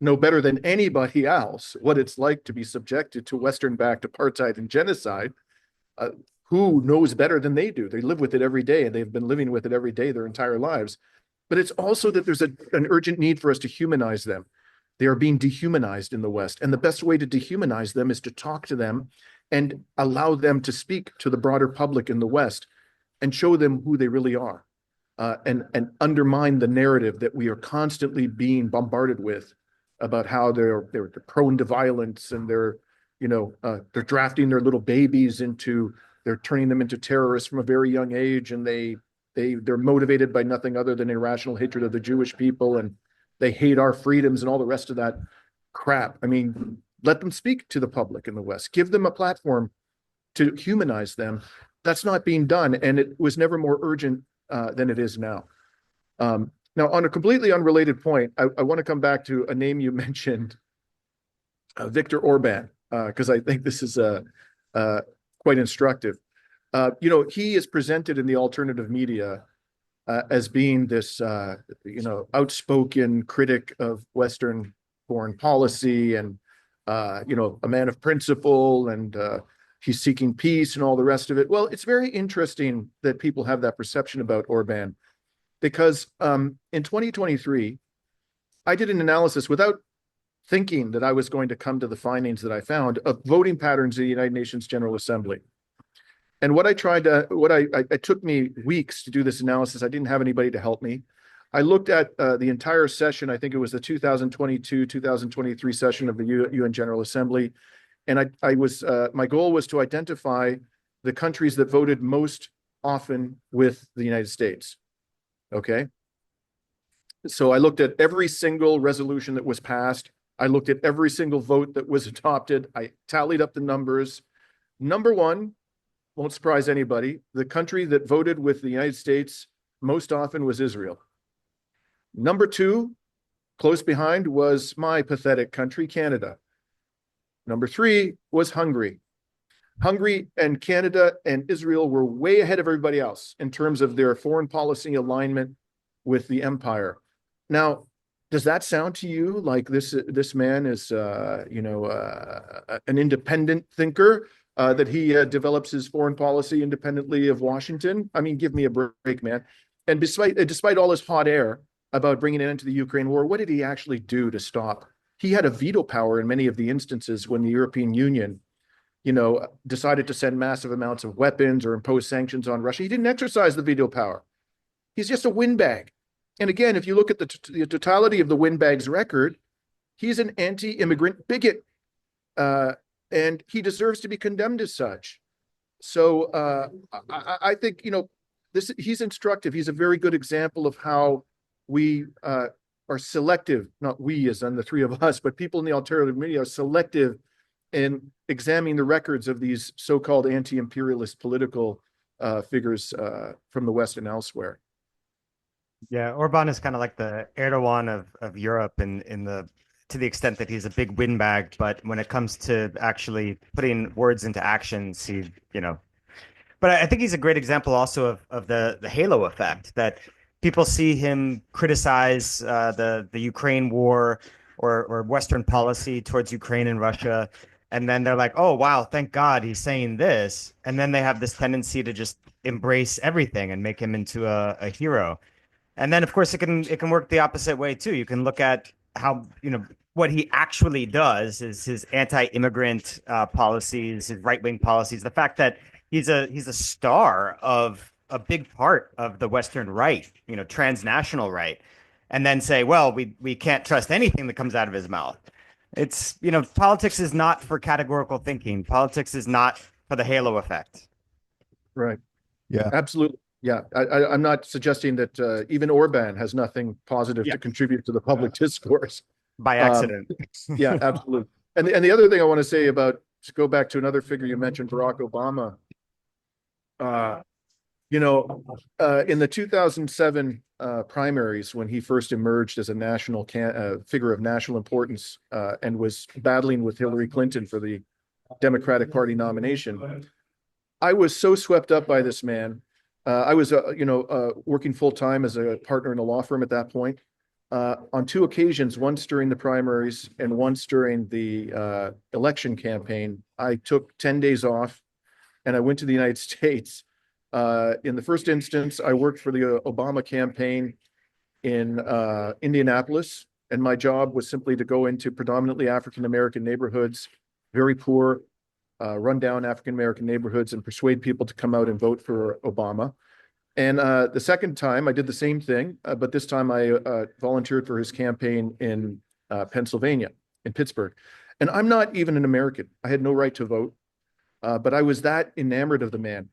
know better than anybody else what it's like to be subjected to Western-backed apartheid and genocide. Uh, who knows better than they do? They live with it every day, and they've been living with it every day their entire lives. But it's also that there's an urgent need for us to humanize them. They are being dehumanized in the West. And the best way to dehumanize them is to talk to them and allow them to speak to the broader public in the West and show them who they really are, and undermine the narrative that we are constantly being bombarded with about how they're prone to violence, and they're drafting their little babies into, they're turning them into terrorists from a very young age, and they're motivated by nothing other than irrational hatred of the Jewish people, and they hate our freedoms and all the rest of that crap. I mean, let them speak to the public in the West. Give them a platform to humanize them. That's not being done, and it was never more urgent than it is now. Now, on a completely unrelated point, I want to come back to a name you mentioned, Viktor Orban, because I think this is quite instructive. He is presented in the alternative media as being this, outspoken critic of Western foreign policy, and, a man of principle, and he's seeking peace and all the rest of it. Well, it's very interesting that people have that perception about Orban, because in 2023, I did an analysis without thinking that I was going to come to the findings that I found of voting patterns in the United Nations General Assembly. And it took me weeks to do this analysis. I didn't have anybody to help me. I looked at the entire session. I think it was the 2022-2023 session of the UN General Assembly. And my goal was to identify the countries that voted most often with the United States. Okay. So I looked at every single resolution that was passed. I looked at every single vote that was adopted. I tallied up the numbers. Number one, won't surprise anybody, the country that voted with the United States most often was Israel. Number two, close behind, was my pathetic country, Canada. Number three was Hungary. Hungary and Canada and Israel were way ahead of everybody else in terms of their foreign policy alignment with the empire. Now, does that sound to you like this man is an independent thinker, that he develops his foreign policy independently of Washington? I mean, give me a break, man. And despite all his hot air about bringing it into the Ukraine war, what did he actually do to stop? He had a veto power in many of the instances when the European Union, decided to send massive amounts of weapons or impose sanctions on Russia. He didn't exercise the veto power. He's just a windbag. And again, if you look at the totality of the windbag's record, he's an anti-immigrant bigot, and he deserves to be condemned as such. So I think, he's instructive. He's a very good example of how we are selective, not we as in the three of us, but people in the alternative media are selective in examining the records of these so-called anti-imperialist political figures from the West and elsewhere. Yeah, Orban is kind of like the Erdogan of Europe to the extent that he's a big windbag, but when it comes to actually putting words into actions, but I think he's a great example also of the halo effect, that people see him criticize the Ukraine war or Western policy towards Ukraine and Russia, and then they're like, oh wow, thank God he's saying this, and then they have this tendency to just embrace everything and make him into a hero. And then, of course, it can work the opposite way too. You can look at how, what he actually does is his anti-immigrant policies, his right-wing policies, the fact that he's a star of a big part of the Western right, transnational right, and then say, well, we can't trust anything that comes out of his mouth. It's, politics is not for categorical thinking. Politics is not for the halo effect. Right. Yeah. Absolutely. Yeah, I'm not suggesting that even Orban has nothing positive to contribute to the public discourse. By accident. Yeah, absolutely. And the other thing I want to say to go back to another figure you mentioned, Barack Obama. In the 2007 primaries, when he first emerged as a national figure of national importance and was battling with Hillary Clinton for the Democratic Party nomination, I was so swept up by this man. I was, working full time as a partner in a law firm at that point. On two occasions, once during the primaries and once during the election campaign, I took 10 days off and I went to the United States. In the first instance, I worked for the Obama campaign in Indianapolis, and my job was simply to go into predominantly African-American neighborhoods, very poor, rundown African-American neighborhoods, and persuade people to come out and vote for Obama. And the second time I did the same thing, but this time I volunteered for his campaign in Pennsylvania, in Pittsburgh. And I'm not even an American. I had no right to vote, but I was that enamored of the man.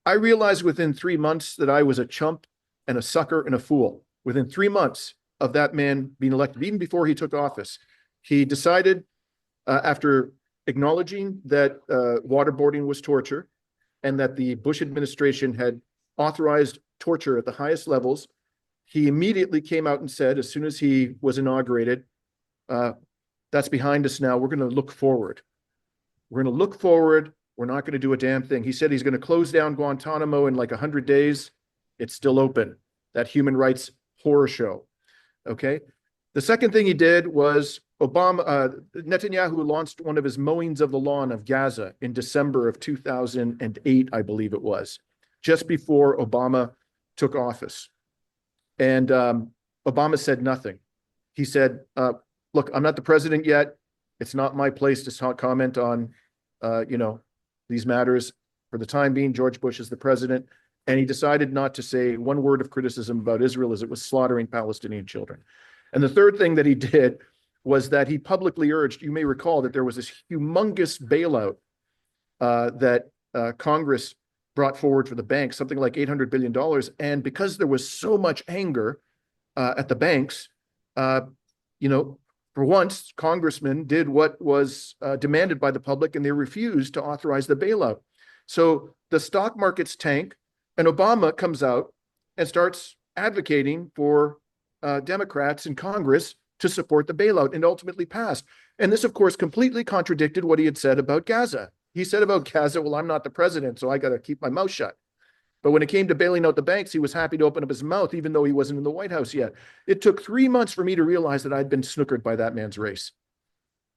I realized within 3 months that I was a chump and a sucker and a fool. Within 3 months of that man being elected, even before he took office, he decided, after acknowledging that waterboarding was torture and that the Bush administration had authorized torture at the highest levels, he immediately came out and said, as soon as he was inaugurated, that's behind us now. We're going to look forward. We're going to look forward. We're not going to do a damn thing. He said he's going to close down Guantanamo in like 100 days. It's still open. That human rights horror show. Okay. The second thing he did was Netanyahu launched one of his mowings of the lawn of Gaza in December of 2008, I believe it was, just before Obama took office. And Obama said nothing. He said, look, I'm not the president yet. It's not my place to comment on, these matters. For the time being, George Bush is the president. And he decided not to say one word of criticism about Israel as it was slaughtering Palestinian children. And the third thing that he did was that he publicly urged, you may recall that there was this humongous bailout that Congress brought forward for the banks, something like $800 billion. And because there was so much anger at the banks, for once, congressmen did what was demanded by the public, and they refused to authorize the bailout. So the stock markets tank, and Obama comes out and starts advocating for Democrats in Congress to support the bailout and ultimately passed. And this, of course, completely contradicted what he had said about Gaza. He said about Gaza, well, I'm not the president, so I got to keep my mouth shut. But when it came to bailing out the banks, he was happy to open up his mouth, even though he wasn't in the White House yet. It took 3 months for me to realize that I'd been snookered by that man's race.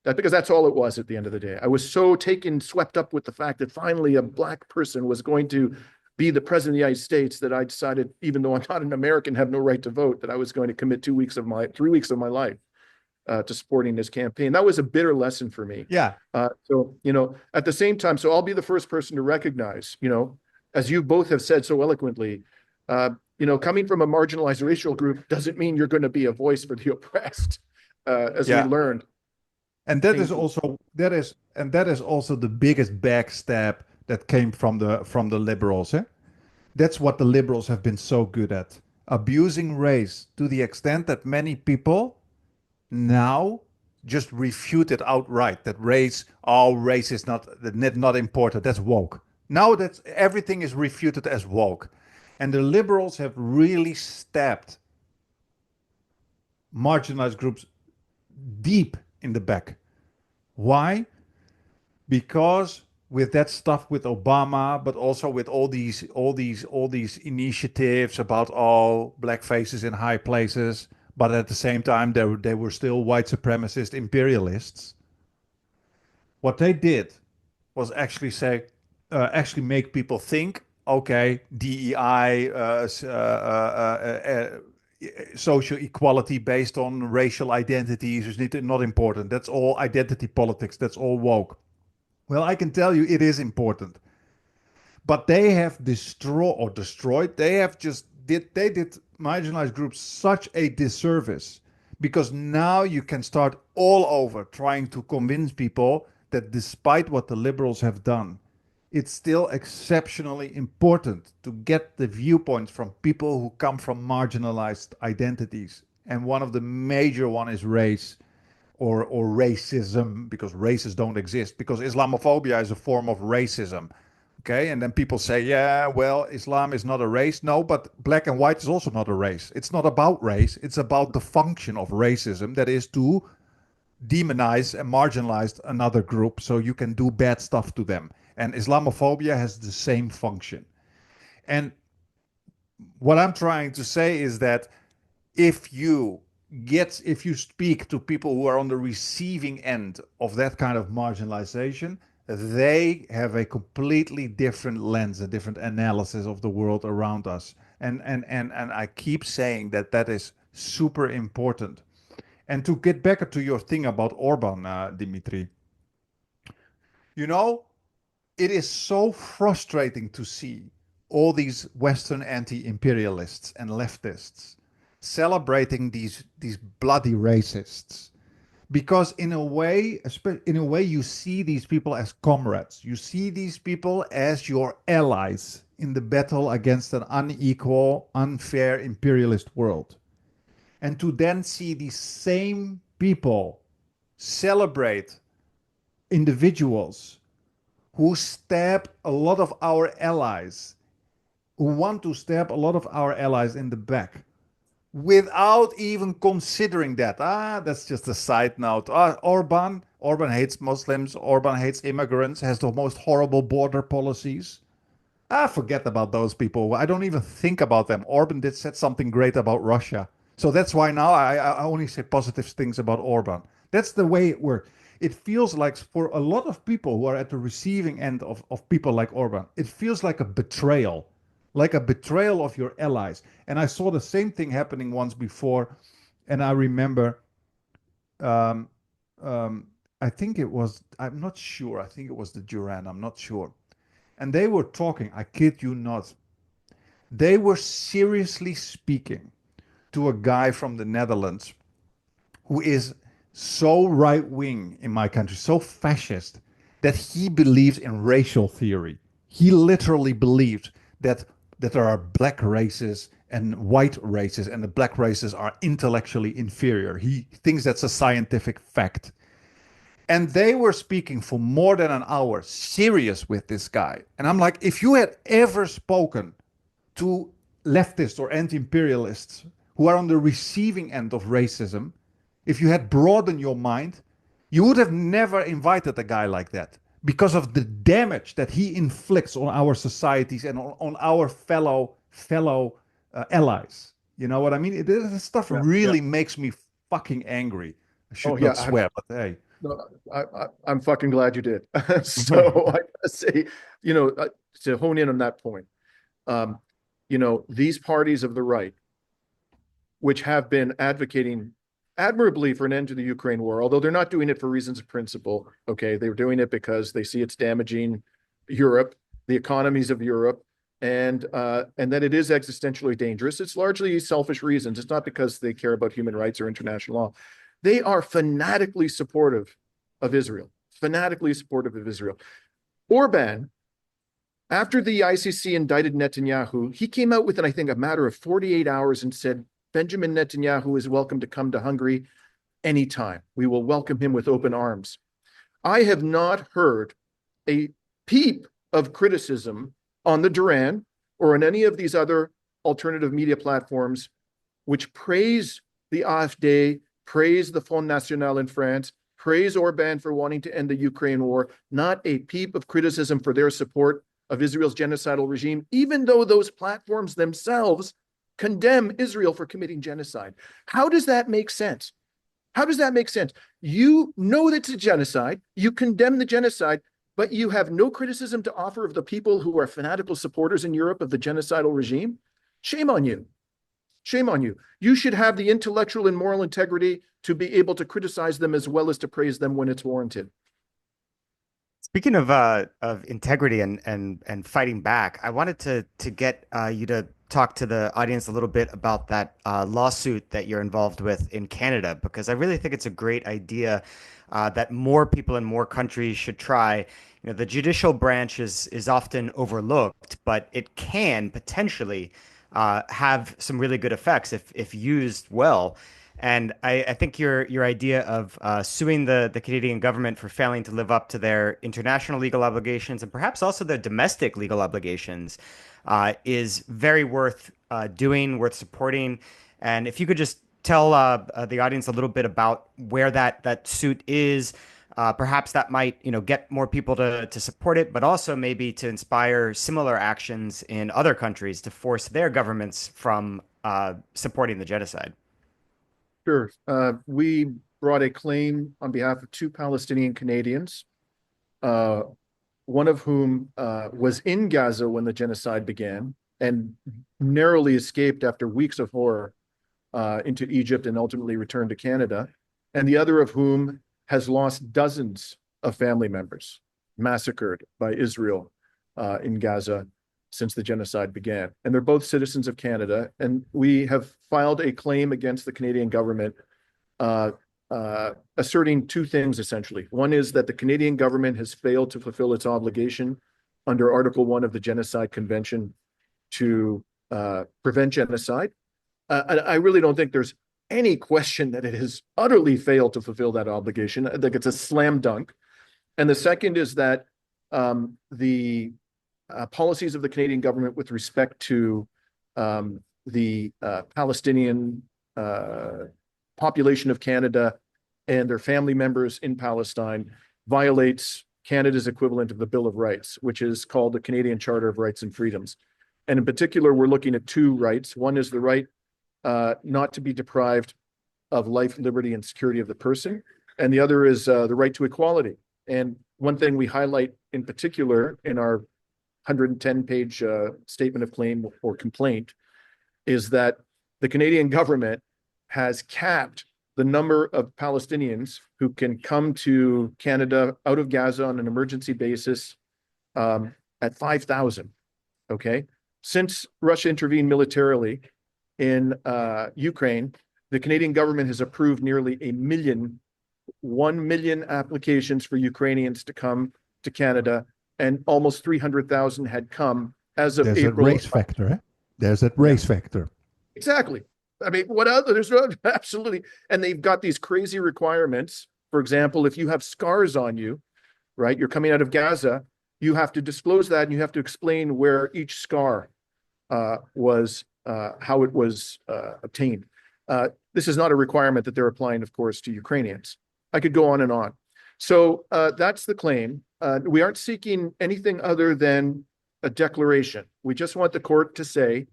Because that's all it was at the end of the day. I was so swept up with the fact that finally a Black person was going to be the president of the United States that I decided, even though I'm not an American, have no right to vote, that I was going to commit 3 weeks of my life to supporting this campaign. That was a bitter lesson for me. Yeah. So, at the same time, so I'll be the first person to recognize, as you both have said so eloquently, coming from a marginalized racial group doesn't mean you're going to be a voice for the oppressed, as we learned. And that is also the biggest backstab that came from the liberals. That's what the liberals have been so good at, abusing race to the extent that many people now just refute it outright. That race is not important. That's woke. Now that everything is refuted as woke, and the liberals have really stabbed marginalized groups deep in the back. Why? Because with that stuff with Obama, but also with all these initiatives about black faces in high places, but at the same time they were still white supremacist imperialists. What they did was actually make people think, okay, DEI, social equality based on racial identities is not important. That's all identity politics. That's all woke. Well, I can tell you it is important. But they have destroyed. They did marginalized groups such a disservice, because now you can start all over trying to convince people that despite what the liberals have done, it's still exceptionally important to get the viewpoints from people who come from marginalized identities. And one of the major one is race or racism, because races don't exist, because Islamophobia is a form of racism. Okay, and then people say, yeah, well, Islam is not a race. No, but black and white is also not a race. It's not about race. It's about the function of racism, that is to demonize and marginalize another group so you can do bad stuff to them. And Islamophobia has the same function. And what I'm trying to say is that if you speak to people who are on the receiving end of that kind of marginalization, they have a completely different lens, a different analysis of the world around us. And I keep saying that is super important. And to get back to your thing about Orban, Dimitri, it is so frustrating to see all these Western anti-imperialists and leftists celebrating these bloody racists, because in a way you see these people as comrades. You see these people as your allies in the battle against an unequal, unfair imperialist world. And to then see these same people celebrate individuals who stab a lot of our allies, who want to stab a lot of our allies in the back, without even considering that. That's just a side note. Orban hates Muslims, Orban hates immigrants, has the most horrible border policies. Forget about those people. I don't even think about them. Orban said something great about Russia. So that's why now I only say positive things about Orban. That's the way it works. It feels like for a lot of people who are at the receiving end of people like Orban, it feels like a betrayal of your allies. And I saw the same thing happening once before. And I remember, I think it was, I'm not sure. I think it was the Duran. I'm not sure. And they were talking, I kid you not. They were seriously speaking to a guy from the Netherlands who is so right-wing in my country, so fascist, that he believes in racial theory. He literally believes that there are black races and white races, and the black races are intellectually inferior. He thinks that's a scientific fact. And they were speaking for more than an hour, serious with this guy. And I'm like, if you had ever spoken to leftists or anti-imperialists who are on the receiving end of racism, if you had broadened your mind, you would have never invited a guy like that because of the damage that he inflicts on our societies and on our fellow allies. You know what I mean? This stuff Yeah, yeah. really makes me fucking angry. I Oh should yeah. not swear, but hey. No, I'm fucking glad you did. So I gotta say, to hone in on that point, um, these parties of the right, which have been advocating admirably for an end to the Ukraine war, although they're not doing it for reasons of principle. Okay, they're doing it because they see it's damaging Europe, the economies of Europe, and that it is existentially dangerous. It's largely selfish reasons. It's not because they care about human rights or international law. They are fanatically supportive of Israel. Fanatically supportive of Israel. Orban, after the ICC indicted Netanyahu, he came out within, I think, a matter of 48 hours and said, Benjamin Netanyahu is welcome to come to Hungary anytime. We will welcome him with open arms. I have not heard a peep of criticism on the Duran or on any of these other alternative media platforms which praise the AfD, praise the Front National in France, praise Orban for wanting to end the Ukraine war. Not a peep of criticism for their support of Israel's genocidal regime, even though those platforms themselves condemn Israel for committing genocide. How does that make sense? How does that make sense? You know that it's a genocide, you condemn the genocide, but you have no criticism to offer of the people who are fanatical supporters in Europe of the genocidal regime? Shame on you. Shame on you. You should have the intellectual and moral integrity to be able to criticize them as well as to praise them when it's warranted. Speaking of integrity and fighting back, I wanted to get you to talk to the audience a little bit about that lawsuit that you're involved with in Canada, because I really think it's a great idea that more people in more countries should try. The judicial branch is often overlooked, but it can potentially have some really good effects if used well. And I think your idea of suing the Canadian government for failing to live up to their international legal obligations and perhaps also their domestic legal obligations is very worth doing, worth supporting. And if you could just tell the audience a little bit about where that suit is, perhaps that might get more people to support it, but also maybe to inspire similar actions in other countries to force their governments from supporting the genocide. Sure. We brought a claim on behalf of two Palestinian Canadians, uh, one of whom was in Gaza when the genocide began and narrowly escaped after weeks of horror into Egypt and ultimately returned to Canada, and the other of whom has lost dozens of family members massacred by Israel in Gaza since the genocide began. And they're both citizens of Canada. And we have filed a claim against the Canadian government asserting two things, essentially. One is that the Canadian government has failed to fulfill its obligation under Article 1 of the Genocide Convention to prevent genocide. I really don't think there's any question that it has utterly failed to fulfill that obligation. I think it's a slam dunk. And the second is that the policies of the Canadian government with respect to the Palestinian population of Canada and their family members in Palestine violates Canada's equivalent of the Bill of Rights, which is called the Canadian Charter of Rights and Freedoms. And in particular, we're looking at two rights. One is the right not to be deprived of life, liberty, and security of the person. And the other is the right to equality. And one thing we highlight in particular in our 110-page statement of claim or complaint is that the Canadian government has capped the number of Palestinians who can come to Canada out of Gaza on an emergency basis at 5,000. Okay. Since Russia intervened militarily in Ukraine, the Canadian government has approved nearly 1 million applications for Ukrainians to come to Canada, and almost 300,000 had come as of There's April. that race factor, eh? There's that race factor. Exactly. I mean, what other? There's no, absolutely. And they've got these crazy requirements. For example, if you have scars on you, right, you're coming out of Gaza, you have to disclose that and you have to explain where each scar was, how it was obtained. This is not a requirement that they're applying, of course, to Ukrainians. I could go on and on. So that's the claim. We aren't seeking anything other than a declaration. We just want the court to say,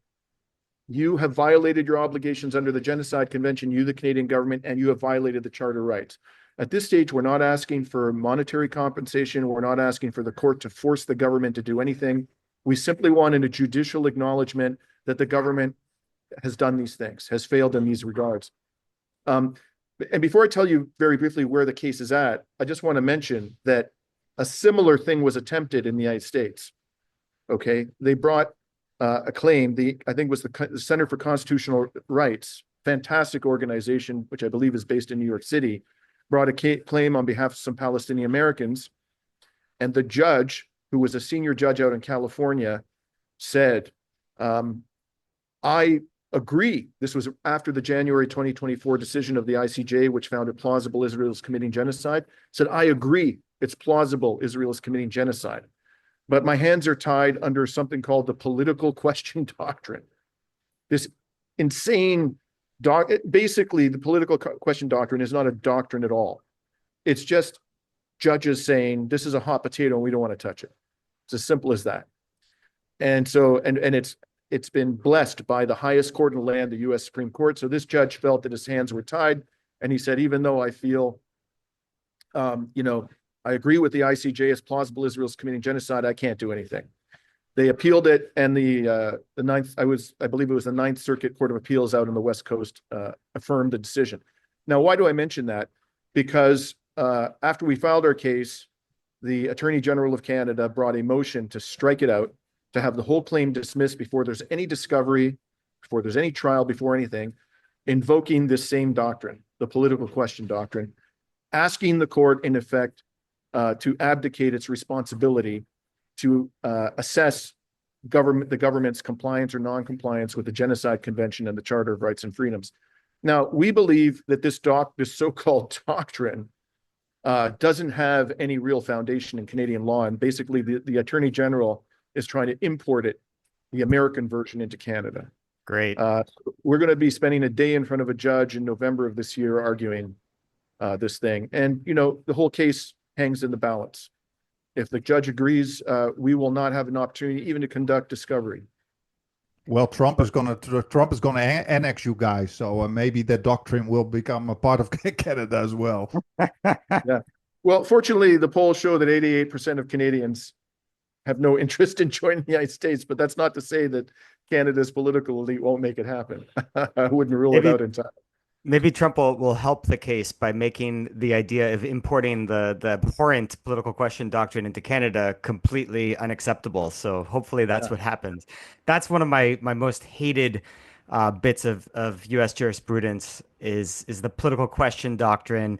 you have violated your obligations under the Genocide Convention, you, the Canadian government, and you have violated the Charter rights. At this stage, we're not asking for monetary compensation. We're not asking for the court to force the government to do anything. We simply wanted a judicial acknowledgement that the government has done these things, has failed in these regards. And before I tell you very briefly where the case is at, I just want to mention that a similar thing was attempted in the United States. Okay, they brought a claim, I think it was the Center for Constitutional Rights, fantastic organization, which I believe is based in New York City, brought a claim on behalf of some Palestinian Americans. And the judge, who was a senior judge out in California, said, I agree. This was after the January 2024 decision of the ICJ, which found it plausible Israel is committing genocide, said, I agree, it's plausible Israel is committing genocide. But my hands are tied under something called the political question doctrine. This insane basically, the political question doctrine is not a doctrine at all. It's just judges saying, this is a hot potato and we don't want to touch it. It's as simple as that. And so, and it's been blessed by the highest court in the land, the US Supreme Court. So this judge felt that his hands were tied. And he said, even though I feel, I agree with the ICJ as plausible Israel's committing genocide, I can't do anything. They appealed it, and the ninth, I believe it was the Ninth Circuit Court of Appeals out on the West Coast, affirmed the decision. Now, why do I mention that? Because after we filed our case, the Attorney General of Canada brought a motion to strike it out, to have the whole claim dismissed before there's any discovery, before there's any trial, before anything, invoking this same doctrine, the political question doctrine, asking the court, in effect, to abdicate its responsibility to assess the government's compliance or non-compliance with the Genocide Convention and the Charter of Rights and Freedoms. Now, we believe that this so-called doctrine doesn't have any real foundation in Canadian law, and basically the Attorney General is trying to import it, the American version, into Canada. Great. We're going to be spending a day in front of a judge in November of this year arguing this thing, and the whole case hangs in the balance. If the judge agrees, we will not have an opportunity even to conduct discovery. Well, Trump is gonna annex you guys, so maybe that doctrine will become a part of Canada as well. Yeah. Well, fortunately, the polls show that 88% of Canadians have no interest in joining the United States, but that's not to say that Canada's political elite won't make it happen. I wouldn't rule it out in time. Maybe Trump will help the case by making the idea of importing the abhorrent political question doctrine into Canada completely unacceptable. So hopefully that's what happens. That's one of my most hated bits of U.S. jurisprudence is the political question doctrine.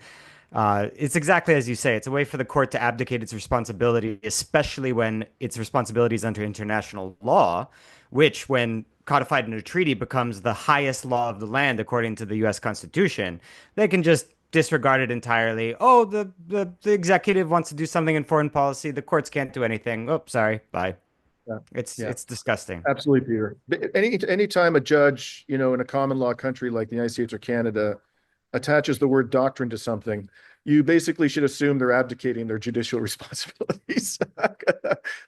It's exactly as you say. It's a way for the court to abdicate its responsibility, especially when its responsibility is under international law, which, when codified in a treaty, becomes the highest law of the land according to the U.S. Constitution. They can just disregard it entirely. Oh, the executive wants to do something in foreign policy. The courts can't do anything. Oh, sorry. Bye. Yeah. It's disgusting. Absolutely, Peter. Anytime a judge, in a common law country like the United States or Canada attaches the word doctrine to something, you basically should assume they're abdicating their judicial responsibilities.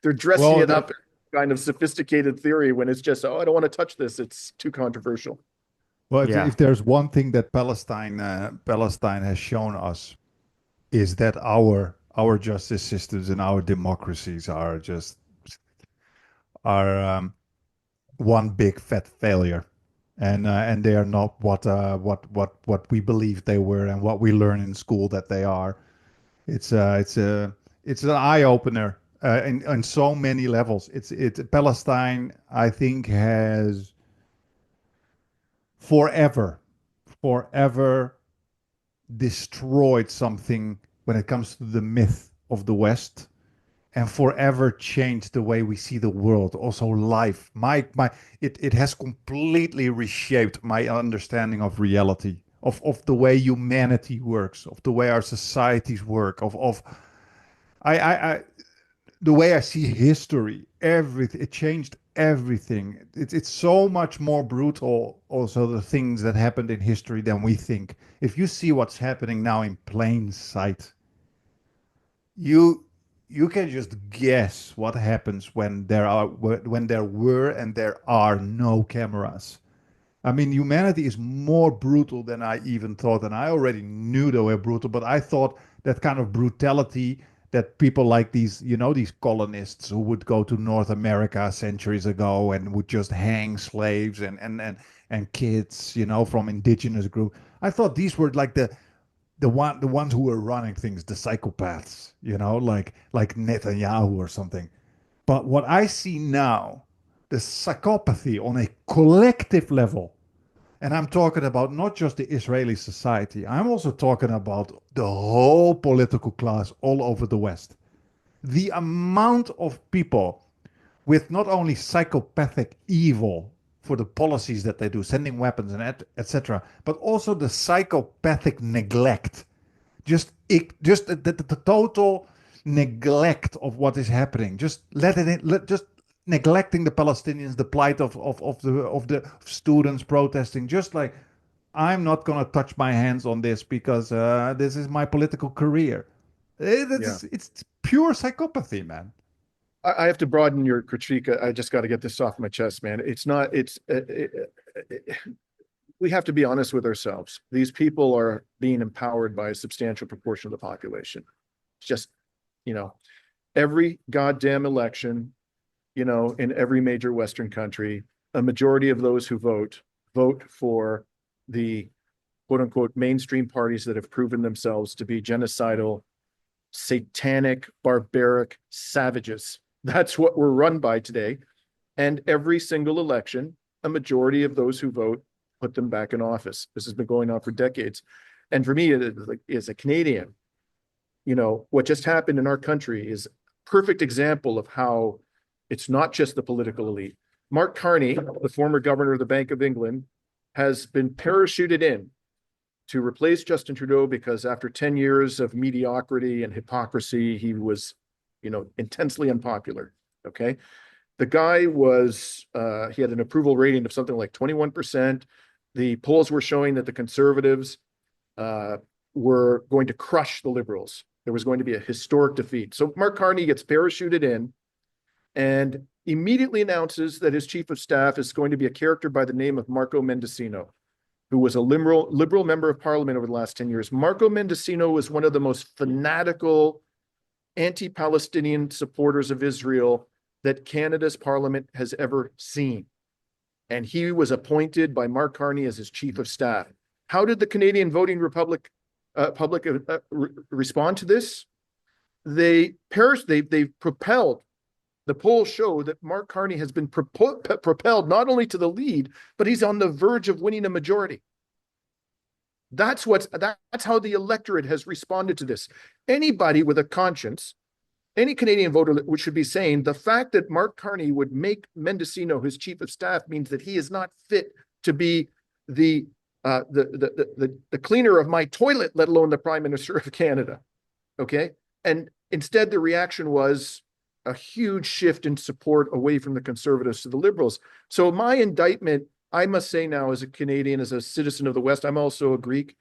They're dressing it up kind of sophisticated theory when it's just, I don't want to touch this. It's too controversial. Well, if there's one thing that Palestine has shown us, is that our justice systems and our democracies are one big fat failure, and they are not what we believe they were and what we learn in school that they are. It's an eye opener. In so many levels. Palestine, I think, has forever destroyed something when it comes to the myth of the West, and forever changed the way we see the world, also life. It has completely reshaped my understanding of reality, of the way humanity works, of the way our societies work, the way I see history, everything, it changed everything. It's so much more brutal, also the things that happened in history than we think. If you see what's happening now in plain sight, you you can just guess what happens when there were and there are no cameras. I mean, humanity is more brutal than I even thought, and I already knew they were brutal, but I thought that kind of brutality that people like these, these colonists who would go to North America centuries ago and would just hang slaves and kids, from indigenous group. I thought these were like the ones who were running things, the psychopaths, like Netanyahu or something. But what I see now, the psychopathy on a collective level, and I'm talking about not just the Israeli society, I'm also talking about the whole political class all over the West. The amount of people with not only psychopathic evil for the policies that they do, sending weapons and etc., but also the psychopathic neglect, just the total neglect of what is happening. Just just neglecting the Palestinians, the plight of the students protesting. Just like, I'm not gonna touch my hands on this because this is my political career. Yeah. It's pure psychopathy, man. I have to broaden your critique. I just got to get this off my chest, man. It's not, we have to be honest with ourselves. These people are being empowered by a substantial proportion of the population. It's just, you know, every goddamn election, in every major Western country, a majority of those who vote for the quote unquote mainstream parties that have proven themselves to be genocidal, satanic, barbaric savages. That's what we're run by today. And every single election, a majority of those who vote put them back in office. This has been going on for decades. And for me, as a Canadian, what just happened in our country is a perfect example of how it's not just the political elite. Mark Carney, the former governor of the Bank of England, has been parachuted in to replace Justin Trudeau because after 10 years of mediocrity and hypocrisy, he was, intensely unpopular. Okay. The guy was, he had an approval rating of something like 21%. The polls were showing that the Conservatives were going to crush the Liberals. There was going to be a historic defeat. So Mark Carney gets parachuted in and immediately announces that his chief of staff is going to be a character by the name of Marco Mendicino, who was a liberal member of parliament over the last 10 years. Marco Mendicino was one of the most fanatical anti-Palestinian supporters of Israel that Canada's parliament has ever seen. And he was appointed by Mark Carney as his chief of staff. How did the Canadian voting public respond to this? They propelled. The polls show that Mark Carney has been propelled not only to the lead, but he's on the verge of winning a majority. That's how the electorate has responded to this. Anybody with a conscience, any Canadian voter should be saying the fact that Mark Carney would make Mendicino his chief of staff means that he is not fit to be the cleaner of my toilet, let alone the Prime Minister of Canada. Okay, and instead the reaction was a huge shift in support away from the Conservatives to the Liberals. So my indictment, I must say now, as a Canadian, as a citizen of the West, I'm also a Greek,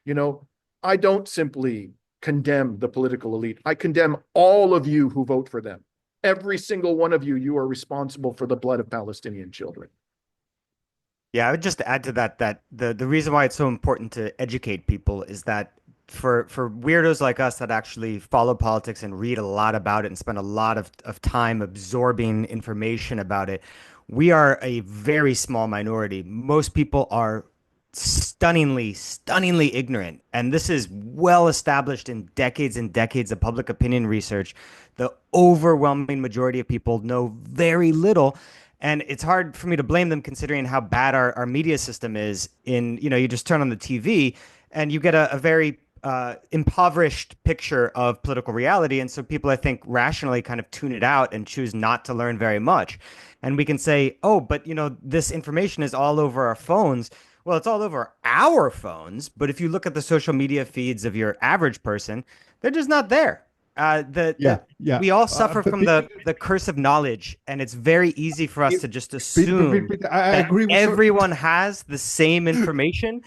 I don't simply condemn the political elite. I condemn all of you who vote for them. Every single one of you, you are responsible for the blood of Palestinian children. Yeah, I would just add to that the reason why it's so important to educate people is that for weirdos like us that actually follow politics and read a lot about it and spend a lot of time absorbing information about it, we are a very small minority. Most people are stunningly ignorant. And this is well established in decades and decades of public opinion research. The overwhelming majority of people know very little. And it's hard for me to blame them considering how bad our media system is. You just turn on the TV and you get a very impoverished picture of political reality. And so people, I think, rationally kind of tune it out and choose not to learn very much. And we can say, oh, but this information is all over our phones. Well, it's all over our phones. But if you look at the social media feeds of your average person, they're just not there. We all suffer But from the curse of knowledge, and it's very easy for us to just assume I that agree with everyone has the same information.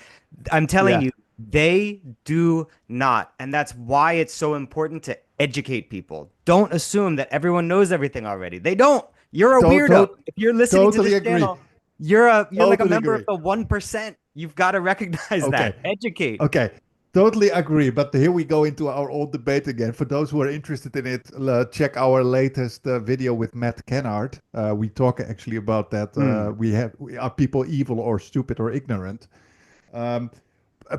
I'm telling yeah. you, they do not, and that's why it's so important to educate people. Don't assume that everyone knows everything already. They don't. You're a To- weirdo. to- If you're listening to Totally this agree. channel, you're like a Totally member of agree. the 1%. You've got to recognize Okay. that. Educate. Okay, totally agree. But here we go into our old debate again. For those who are interested in it, check our latest video with Matt Kennard. We talk actually about that. Are people evil or stupid or ignorant? Um,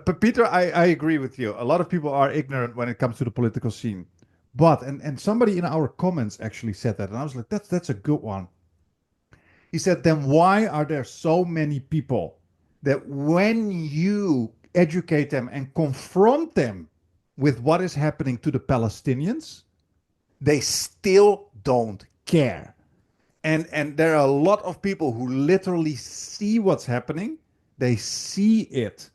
but Peter, I agree with you. A lot of people are ignorant when it comes to the political scene. But and somebody in our comments actually said that, and I was like, that's a good one. He said, then why are there so many people that when you educate them and confront them with what is happening to the Palestinians, they still don't care? And there are a lot of people who literally see what's happening, they see it,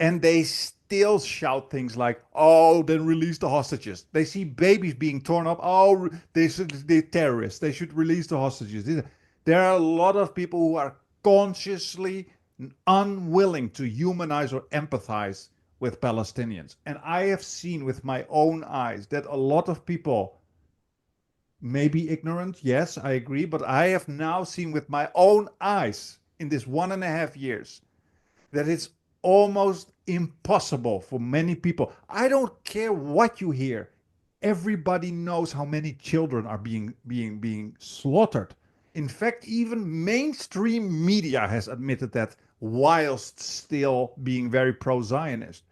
and they still shout things like, "Oh, then release the hostages." They see babies being torn up. "Oh, they're terrorists. They should release the hostages." There are a lot of people who are consciously unwilling to humanize or empathize with Palestinians, and I have seen with my own eyes that a lot of people may be ignorant. Yes, I agree, but I have now seen with my own eyes in this 1.5 years that it's almost impossible for many people. I don't care what you hear. Everybody knows how many children are being slaughtered. In fact, even mainstream media has admitted that, whilst still being very pro-Zionist.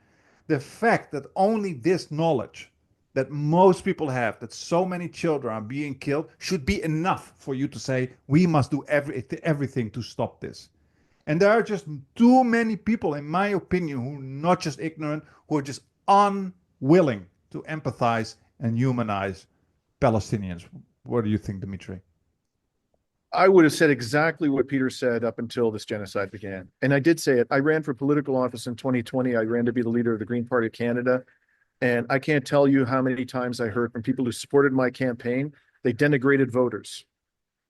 The fact that only this knowledge that most people have, that so many children are being killed, should be enough for you to say we must do everything to stop this. And there are just too many people, in my opinion, who are not just ignorant, who are just unwilling to empathize and humanize Palestinians. What do you think, Dimitri? I would have said exactly what Peter said up until this genocide began. And I did say it. I ran for political office in 2020. I ran to be the leader of the Green Party of Canada. And I can't tell you how many times I heard from people who supported my campaign, they denigrated voters.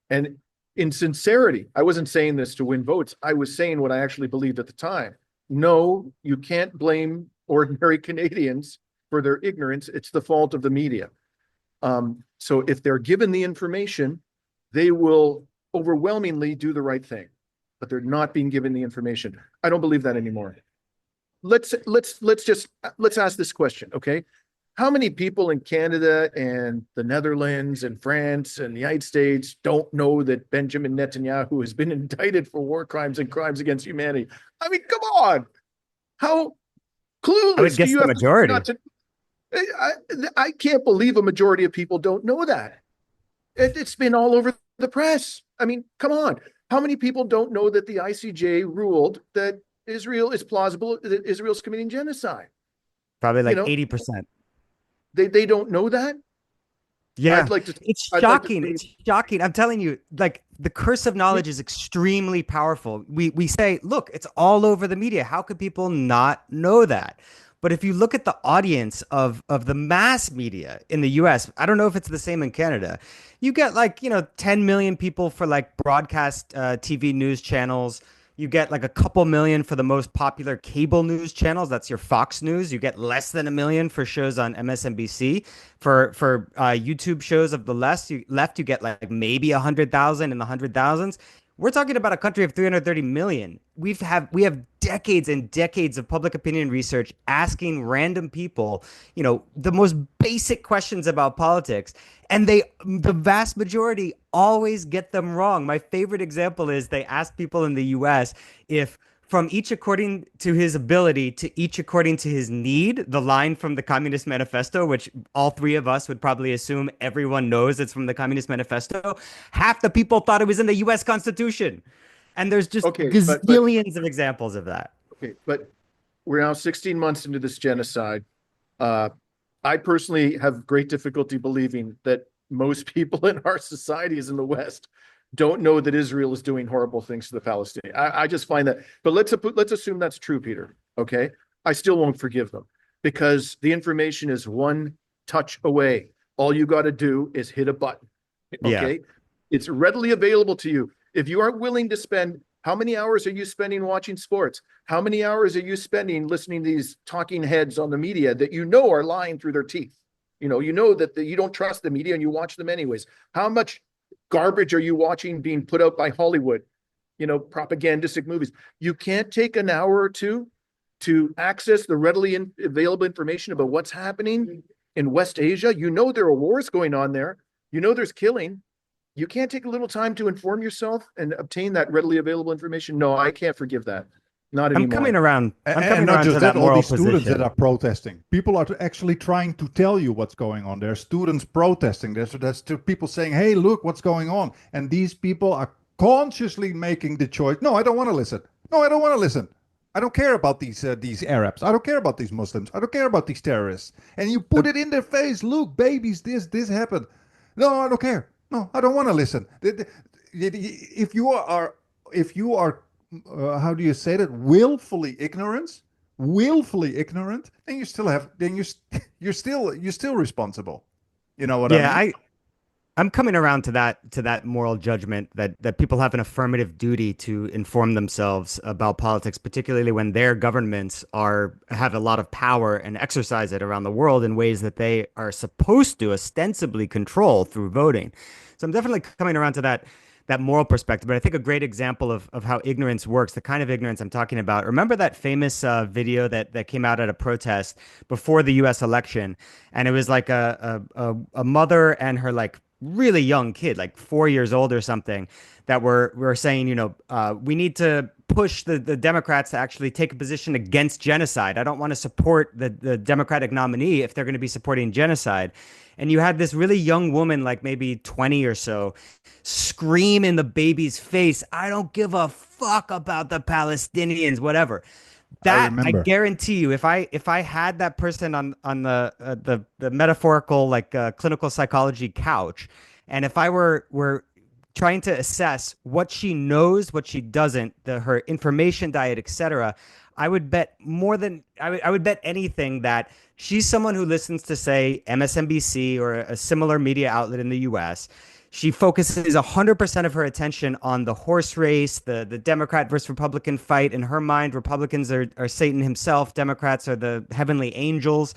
And in sincerity, I wasn't saying this to win votes. I was saying what I actually believed at the time. No, you can't blame ordinary Canadians for their ignorance. It's the fault of the media. So if they're given the information, they will overwhelmingly do the right thing, but they're not being given the information. I don't believe that anymore. Let's ask this question, okay? How many people in Canada and the Netherlands and France and the United States don't know that Benjamin Netanyahu has been indicted for war crimes and crimes against humanity? I mean, come on. How I would clueless do guess you the have to be majority. not to? I can't believe a majority of people don't know that. It's been all over the press. I mean, come on. How many people don't know that the ICJ ruled that Israel is plausible, that Israel's committing genocide? Probably You like know, 80%. they don't know that. Yeah, I'd like to it's I'd like to shocking. see. It's shocking. I'm telling you, like the curse of knowledge is extremely powerful. We say, look, it's all over the media. How could people not know that? But if you look at the audience of the mass media in the US, I don't know if it's the same in Canada. You get like, 10 million people for like broadcast TV news channels. You get like a couple million for the most popular cable news channels. That's your Fox News. You get less than a million for shows on MSNBC. For YouTube shows of the left, you get like maybe 100,000 in the 100,000s. We're talking about a country of 330 million. We have decades and decades of public opinion research asking random people, the most basic questions about politics, and the vast majority always get them wrong. My favorite example is they ask people in the US if from each according to his ability to each according to his need, the line from the Communist Manifesto, which all three of us would probably assume everyone knows it's from the Communist Manifesto. Half the people thought it was in the US Constitution. And there's just Okay, but gazillions of examples of that. okay, but we're now 16 months into this genocide. Uh, I personally have great difficulty believing that most people in our societies in the West don't know that Israel is doing horrible things to the Palestinians. I just find that, but let's assume that's true, Peter. Okay. I still won't forgive them because the information is one touch away. All you got to do is hit a button. Yeah. Okay. It's readily available to you. If you aren't willing to spend, how many hours are you spending watching sports? How many hours are you spending listening to these talking heads on the media that you know are lying through their teeth? You know that you don't trust the media and you watch them anyways. How much garbage are you watching being put out by Hollywood? Propagandistic movies. You can't take an hour or two to access the readily available information about what's happening in West Asia. There are wars going on there. There's killing. You can't take a little time to inform yourself and obtain that readily available information. No, I can't forgive that. Not I'm anymore. coming around. I'm And coming not around just to that, that all moral these students that position. are protesting. People are actually trying to tell you what's going on. There are students protesting. There's people saying, hey, look what's going on. And these people are consciously making the choice. No, I don't want to listen. No, I don't want to listen. I don't care about these Arabs. I don't care about these Muslims. I don't care about these terrorists. And you put it in their face. Look, babies, this happened. No, I don't care. No, I don't want to listen. If you are, how do you say that? Willfully ignorant, then you still have, then you're still responsible. You know what I Yeah, mean? I'm coming around to that moral judgment that people have an affirmative duty to inform themselves about politics, particularly when their governments have a lot of power and exercise it around the world in ways that they are supposed to ostensibly control through voting. So I'm definitely coming around to that moral perspective. But I think a great example of how ignorance works, the kind of ignorance I'm talking about. Remember that famous video that came out at a protest before the U.S. election, and it was like a mother and her like really young kid, like 4 years old or something, that were saying, we need to push the Democrats to actually take a position against genocide. I don't want to support the Democratic nominee if they're going to be supporting genocide. And you had this really young woman, like maybe 20 or so, scream in the baby's face, I don't give a fuck about the Palestinians, whatever. I That I remember. guarantee you, if I had that person on the metaphorical like clinical psychology couch, and if I were trying to assess what she knows, what she doesn't, her information diet, etc., I would bet I would bet anything that she's someone who listens to, say, MSNBC or a similar media outlet in the U.S. She focuses 100% of her attention on the horse race, the Democrat versus Republican fight. In her mind, Republicans are Satan himself, Democrats are the heavenly angels.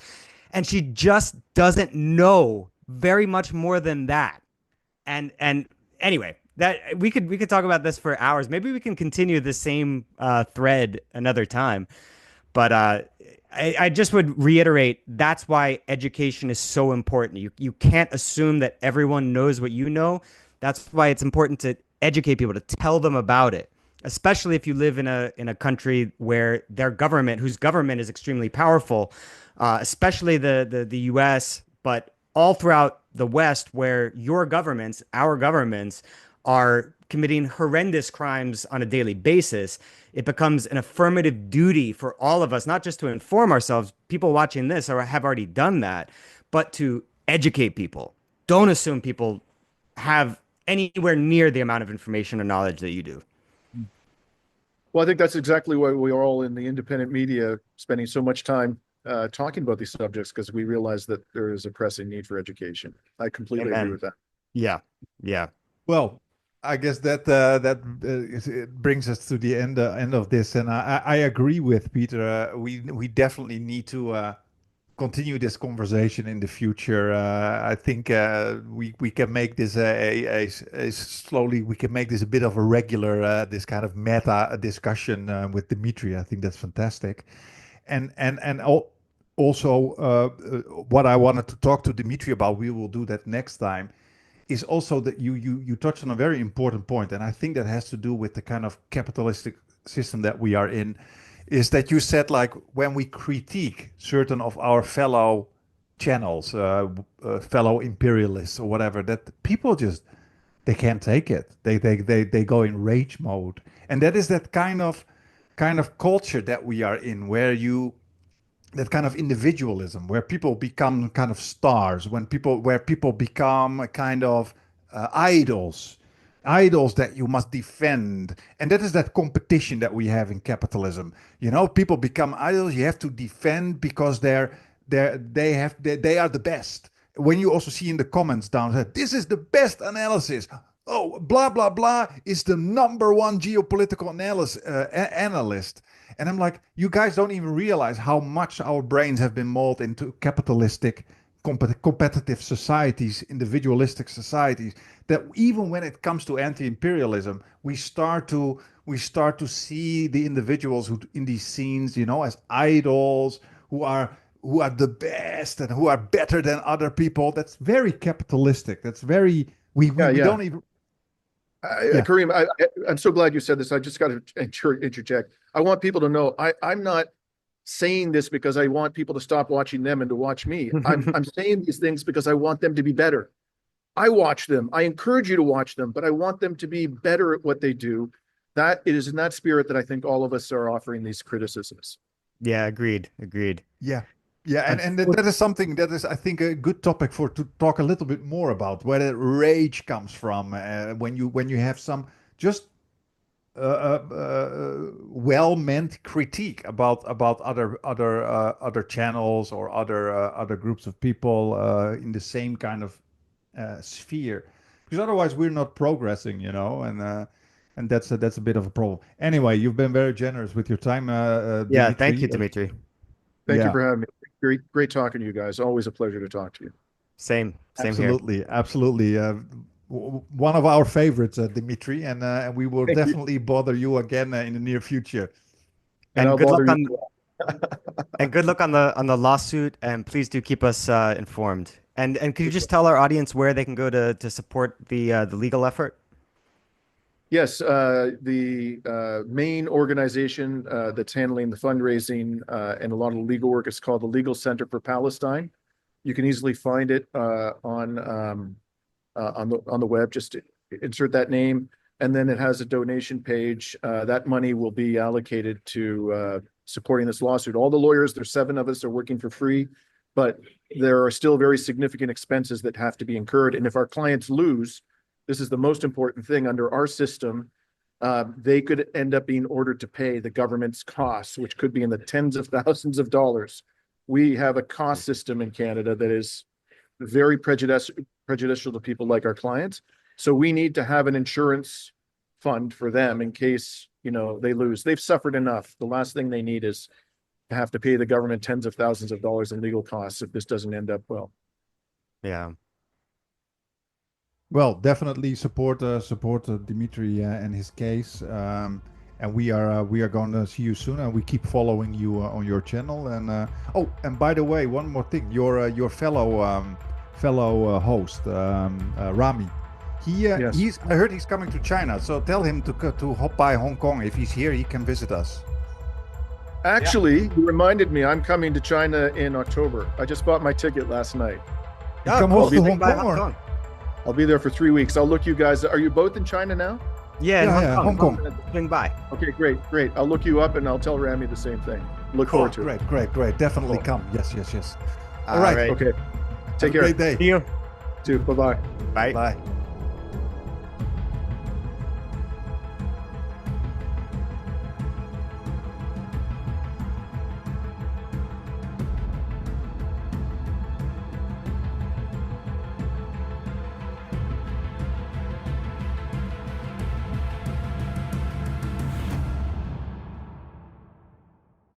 And she just doesn't know very much more than that. And anyway, that we could talk about this for hours. Maybe we can continue the same thread another time. But I just would reiterate, that's why education is so important. You can't assume that everyone knows what you know. That's why it's important to educate people, to tell them about it, especially if you live in a country where whose government is extremely powerful, especially the U.S., but all throughout the West, where our governments, are committing horrendous crimes on a daily basis. It becomes an affirmative duty for all of us, not just to inform ourselves. People watching this have already done that, but to educate people. Don't assume people have anywhere near the amount of information or knowledge that you do. Well, I think that's exactly why we are all in the independent media spending so much time talking about these subjects, because we realize that there is a pressing need for education. I completely agree Amen. with that. Yeah. Yeah. Well, I guess it brings us to the end of this, and I agree with Peter. We definitely need to continue this conversation in the future. I think we can make this a slowly, we can make this a bit of a regular this kind of meta discussion with Dimitri. I think that's fantastic, and also what I wanted to talk to Dimitri about, we will do that next time, is also that you touched on a very important point, and I think that has to do with the kind of capitalistic system that we are in. Is that you said, like, when we critique certain of our fellow channels, fellow imperialists or whatever, that people just, they can't take it. They go in rage mode, and that is that kind of culture that we are in, where that kind of individualism, where people become kind of stars, where people become a kind of idols that you must defend. And that is that competition that we have in capitalism. People become idols you have to defend because they are the best. when you also see in the comments down there, this is the best analysis. Oh, blah blah blah is the number one geopolitical analyst. And I'm like, you guys don't even realize how much our brains have been molded into capitalistic, competitive societies, individualistic societies. That even when it comes to anti-imperialism, we start to see the individuals who in these scenes, as idols, who are the best and who are better than other people. That's very capitalistic. That's very we don't even. Kareem, I'm so glad you said this. I just got to interject. I want people to know I'm not saying this because I want people to stop watching them and to watch me. I'm saying these things because I want them to be better. I watch them. I encourage you to watch them, but I want them to be better at what they do. That it is in that spirit that I think all of us are offering these criticisms. Yeah, agreed. Yeah. Yeah, and that is something that is, I think, a good topic to talk a little bit more about, where the rage comes from when you have some just well-meant critique about other channels or other groups of people in the same kind of sphere, because otherwise we're not progressing, and that's a bit of a problem. Anyway, you've been very generous with your time, Yeah, Dimitri. thank you, Dimitri. Thank you for having me. Great talking to you guys. Always a pleasure to talk to you. Same Absolutely, here. absolutely. One of our favorites, Dimitri, and we will definitely bother you again in the near future. And good luck on and good luck on the lawsuit. And please do keep us informed. And could you just tell our audience where they can go to support the legal effort? Yes, the main organization that's handling the fundraising and a lot of the legal work is called the Legal Center for Palestine. You can easily find it on the web. Just insert that name, and then it has a donation page. That money will be allocated to supporting this lawsuit. All the lawyers, there's 7 of us, are working for free, but there are still very significant expenses that have to be incurred. And if our clients lose, this is the most important thing under our system, they could end up being ordered to pay the government's costs, which could be in the tens of thousands of dollars. We have a cost system in Canada that is very prejudicial to people like our clients. So we need to have an insurance fund for them in case, they lose. They've suffered enough. The last thing they need is to have to pay the government tens of thousands of dollars in legal costs if this doesn't end up well. Yeah. Well, definitely support Dimitri and his case, and we are going to see you soon, and we keep following you on your channel. And and by the way, one more thing, your fellow host Rami, Yes. I heard he's coming to China, so tell him to hop by Hong Kong. If he's here, he can visit us. Actually, you reminded me, I'm coming to China in October. I just bought my ticket last night. Come cool. to Hong Kong. I'll be there for 3 weeks. I'll look you guys. Are you both in China now? Yeah, Hong Kong. Swing by. Okay, great. I'll look you up and I'll tell Rami the same thing. Look forward to it. Great. Definitely come. Yes. All right. Okay. Take Have care. a great day. See you. Bye-bye. Bye. Bye.